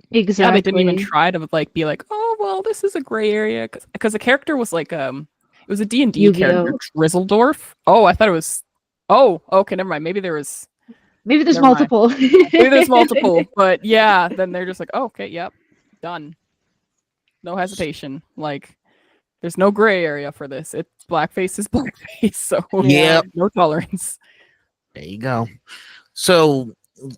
yeah, they didn't even Exactly. try to like be like, oh well, this is a gray area because the character was like it was a D&D character, Yu-Gi-Oh. Drizzledorf. Oh, I thought it was. Oh, okay, never mind. Maybe there's Never mind. multiple. Maybe there's multiple, but yeah, then they're just like, oh, okay, yep, done. No hesitation. Like, there's no gray area for this. It's blackface is blackface, so Yeah. Yep. no tolerance. There you go. So,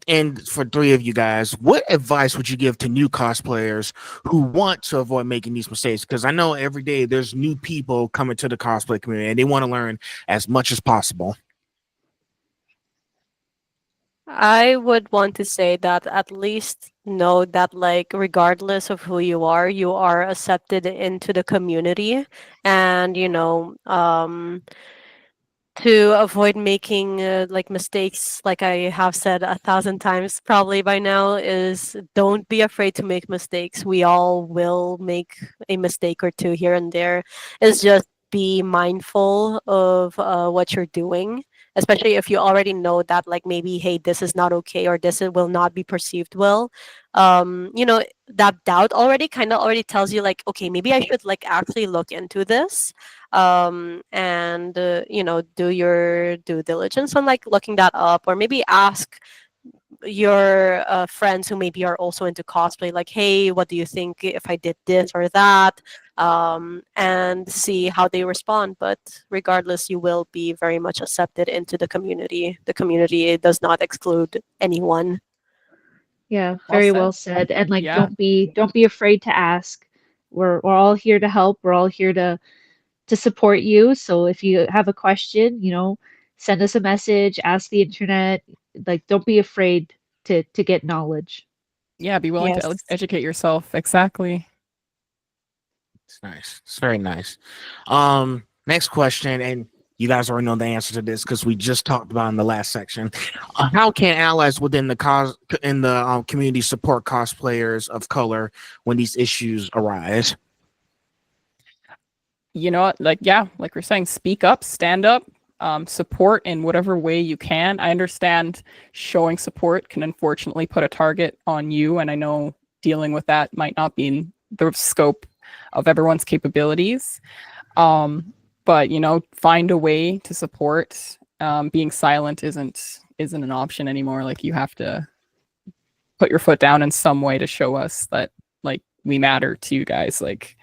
and for three of you guys, what advice would you give to new cosplayers who want to avoid making these mistakes? Because I know every day there's new people coming to the cosplay community and they want to learn as much as possible. I would want to say that at least know that, like, regardless of who you are accepted into the community, and to avoid making like mistakes, like I have said 1,000 times probably by now, is don't be afraid to make mistakes. We all will make a mistake or two here and there. It's just be mindful of what you're doing, especially if you already know that, like, maybe, hey, this is not okay, or will not be perceived well. That doubt already kind of already tells you, like, okay, maybe I should like actually look into this, and do your due diligence on like looking that up, or maybe ask your friends who maybe are also into cosplay, like, hey, what do you think if I did this or that, and see how they respond. But regardless, you will be very much accepted into the community. The community does not exclude anyone. Yeah, Well very said. well said. And like, Yeah. don't be afraid to ask. We're all here to help. We're all here to support you. So if you have a question, send us a message, ask the internet. Like, don't be afraid to get knowledge. Yeah, be willing to Yes. educate yourself. Exactly. It's nice. It's very nice. Next question, and you guys already know the answer to this because we just talked about in the last section. How can allies within the community support cosplayers of color when these issues arise? You know what? Like, yeah, like we're saying, speak up, stand up, support in whatever way you can. I understand showing support can unfortunately put a target on you, and I know dealing with that might not be in the scope of everyone's capabilities. But find a way to support. Being silent isn't an option anymore. Like, you have to put your foot down in some way to show us that, like, we matter to you guys. Like,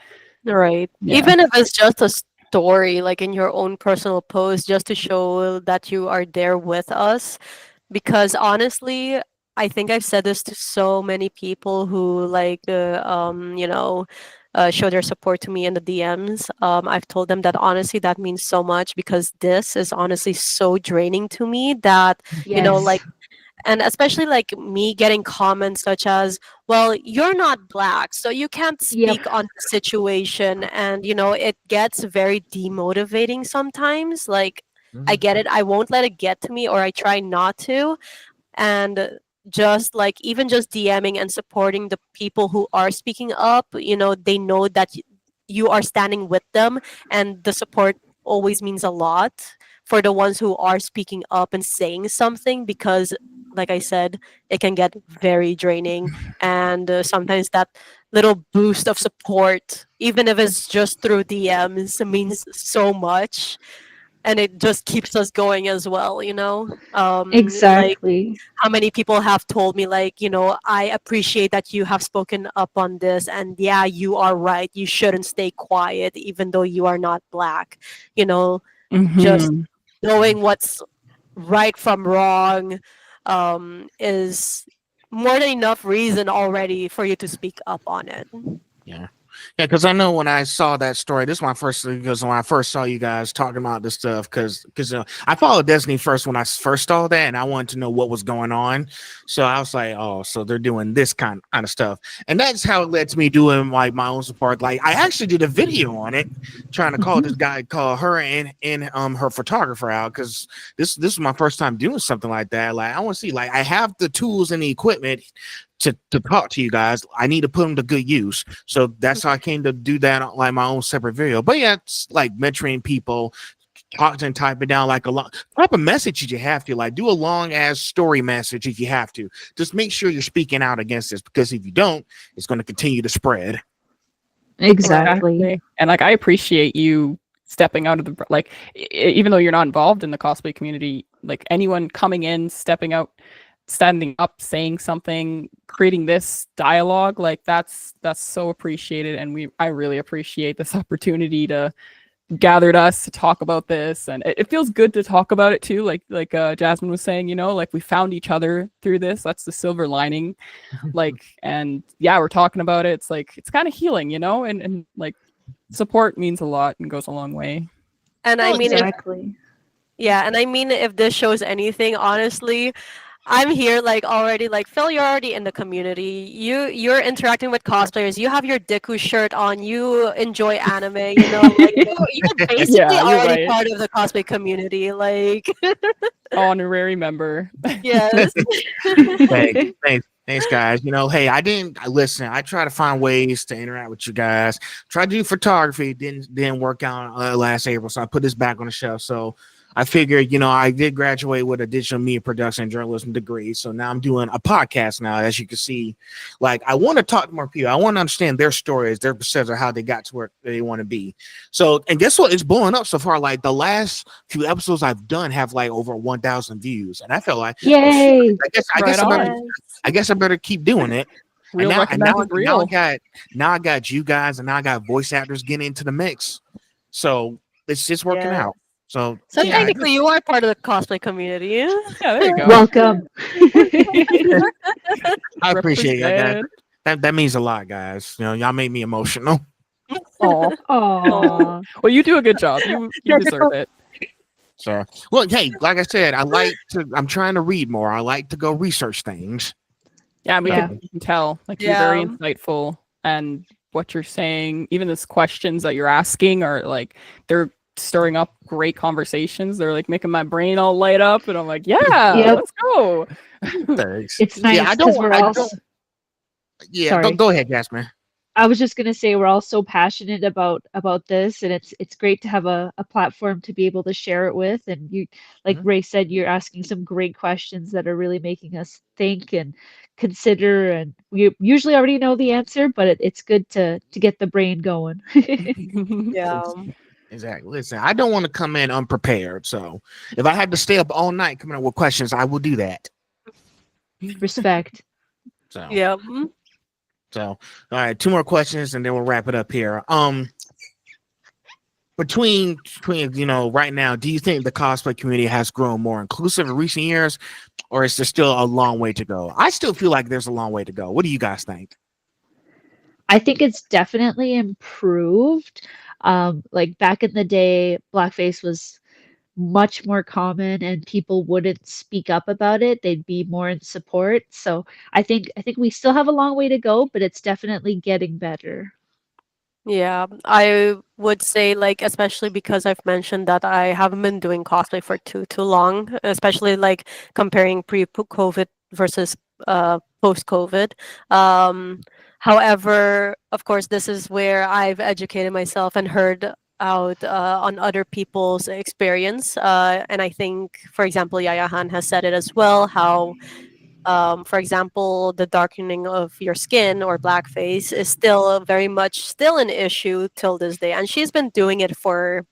Right. yeah. Even if it's just a story, like in your own personal post, just to show that you are there with us. Because honestly, I think I've said this to so many people who show their support to me in the DMs. I've told them that honestly, that means so much because this is honestly so draining to me that, Yes. and especially like me getting comments such as, well, you're not black, so you can't Yep. speak on the situation. And it gets very demotivating sometimes. Like, I get it, I won't let it get to me, or I try not to. And just like, even just DMing and supporting the people who are speaking up, they know that you are standing with them, and the support always means a lot for the ones who are speaking up and saying something. Because like I said, it can get very draining. And sometimes that little boost of support, even if it's just through DMs, means so much, and it just keeps us going as well. Like, Exactly. how many people have told me, like, I appreciate that you have spoken up on this, and yeah, you are right, you shouldn't stay quiet even though you are not black. you know just Mhm. knowing what's right from wrong is more than enough reason already for you to speak up on it. Yeah. Yeah, because I know when I saw that story, this is my first, because when I first saw you guys talking about this stuff, because I followed Destiny first when I first saw that, and I wanted to know what was going on. So I was like, oh, so they're doing this kind of stuff, and that's how it led to me doing like my own support. Like, I actually did a video on it, trying to call this guy, call her and her photographer out, because this is my first time doing something like that. Like, I want to see, like, I have the tools and the equipment to talk to you guys. I need to put them to good use. So that's how I came to do that on like my own separate video. But yeah, it's like mentoring people, talk and type it down like a lot. Type a message if you have to. Like, do a long ass story message if you have to. Just make sure you're speaking out against this, because if you don't, it's going to continue to spread. Exactly. And like, I appreciate you stepping out of the, like, even though you're not involved in the cosplay community, like, anyone coming in, stepping out, standing up, saying something, creating this dialogue, like, that's so appreciated. And I really appreciate this opportunity to gathered us to talk about this, and it feels good to talk about it too, like Jasmine was saying, like, we found each other through this. That's the silver lining. Like, and yeah, we're talking about it. It's like, it's kind of healing, and like, support means a lot and goes a long way. And I Well, mean, Exactly. if this shows anything, honestly, I'm here like already, like, Phil, you're already in the community. You're interacting with cosplayers. You have your Deku shirt on. You enjoy anime. Like, you're basically Yeah, you're already right. part of the cosplay community. Like, Honorary member. yes. Thanks, guys. Hey, listen. I try to find ways to interact with you guys. Try to do photography. Didn't work out last April, so I put this back on the shelf. So I figured, I did graduate with a digital media production and journalism degree. So now I'm doing a podcast now, as you can see. Like, I want to talk to more people. I want to understand their stories, their perception of how they got to where they want to be. So, and guess what? It's blowing up so far. Like, the last few episodes I've done have like over 1,000 views. And I felt like, Yay. I guess I better keep doing it. Real Now recognizes real. I got you guys, and now I got voice actors getting into the mix. So it's just working out. So So yeah, technically, you are part of the cosplay community. Yeah, there you go. Welcome. I appreciate it, guys. Represent. That means a lot, guys. You know, y'all made me emotional. Oh, Aww. well, you do a good job. You deserve it. So, well, hey, like I said, I'm trying to read more. I like to go research things. Yeah, we Yeah. can tell. Like you're very Yeah. insightful, and what you're saying, even these questions that you're asking, are like they're stirring up great conversations. They're like making my brain all light up, and I'm like, yeah, Yep. let's go. Thanks. It's Yeah, nice because we're all. Yeah, Sorry. go ahead, Jasmine. I was just gonna say we're all so passionate about this, and it's great to have a platform to be able to share it with. And you, like Mhm. Ray said, you're asking some great questions that are really making us think and consider. And we usually already know the answer, but it's good to get the brain going. Yeah. Exactly. Listen, I don't want to come in unprepared. So if I had to stay up all night coming up with questions, I will do that. Respect. So Yeah. all right, two more questions and then we'll wrap it up here. Between right now, do you think the cosplay community has grown more inclusive in recent years, or is there still a long way to go? I still feel like there's a long way to go. What do you guys think? I think it's definitely improved. Like back in the day, blackface was much more common and people wouldn't speak up about it. They'd be more in support. So I think we still have a long way to go, but it's definitely getting better. Yeah, I would say like especially because I've mentioned that I haven't been doing cosplay for too long, especially like comparing pre-COVID versus post-COVID. Um, However, of course, this is where I've educated myself and heard out on other people's experience. And I think, for example, Yaya Han has said it as well, how for example, the darkening of your skin or blackface is still very much still an issue till this day, and she's been doing it for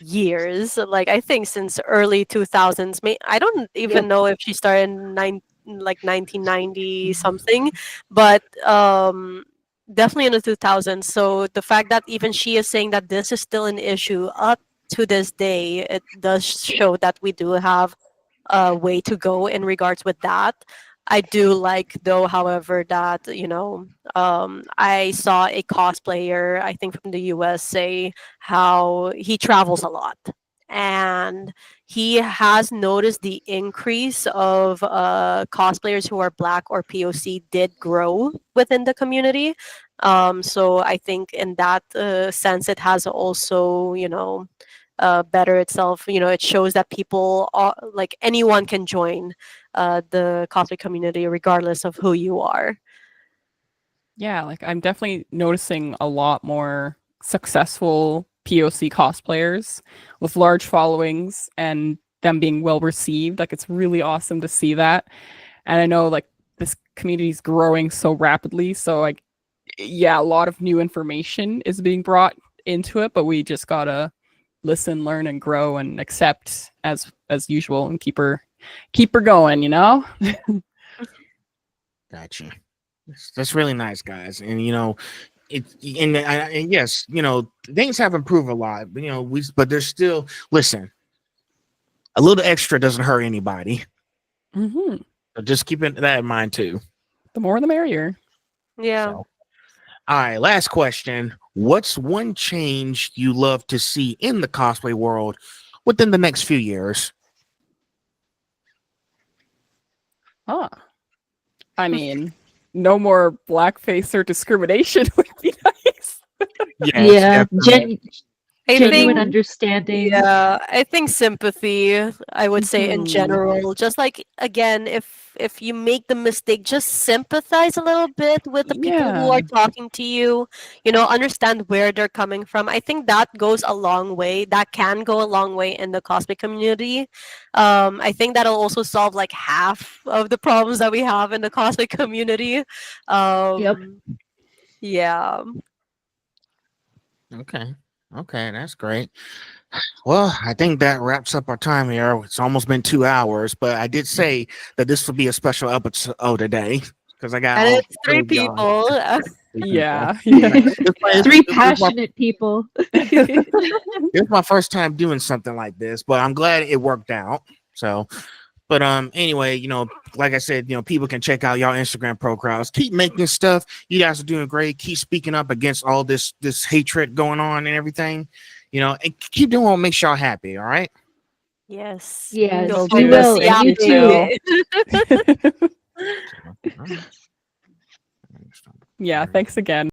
years. Like I think since early 2000s. I don't even Yep. know if she started in 1990 something, but definitely in the 2000s. So the fact that even she is saying that this is still an issue up to this day, it does show that we do have way to go in regards with that. I do like though, however, that I saw a cosplayer, I think from the US, say how he travels a lot, and he has noticed the increase of cosplayers who are Black or POC did grow within the community. So I think in that sense, it has also better itself. It shows that people are like anyone can join the cosplay community regardless of who you are. Yeah, like I'm definitely noticing a lot more successful POC cosplayers with large followings and them being well received. Like it's really awesome to see that. And I know like this community is growing so rapidly. So like yeah, a lot of new information is being brought into it, but we just gotta listen, learn, and grow and accept as usual and keep her going, Gotcha. That's really nice, guys. And and yes, things have improved a lot. But, but there's still listen. A little extra doesn't hurt anybody. Mm-hmm. So just keep that in mind too. The more the merrier. Yeah. So, all right, last question. What's one change you love to see in the cosplay world within the next few years? I mean, no more blackface or discrimination would be nice. Yeah, I genuine think understanding. Yeah, I think sympathy, I would say in Mhm. general, just like again, if you make the mistake, just sympathize a little bit with the people who Yeah. are talking to you, understand where they're coming from. I think that goes a long way. That can go a long way in the cosplay community. I think that'll also solve like half of the problems that we have in the cosplay community. Yep. Yeah. Okay, that's great. Well, I think that wraps up our time here. It's almost been 2 hours, but I did say that this would be a special episode today because I got And all it's three three of y'all. people. Yeah. Three passionate people. It's my first time doing something like this, but I'm glad it worked out. So, but anyway, like I said, people can check out y'all Instagram profiles. Keep making stuff. You guys are doing great. Keep speaking up against all this hatred going on and everything. And keep doing what makes y'all happy. All right. Yes. Yes, Will we do. will. Thank And you you too. Yeah, thanks again.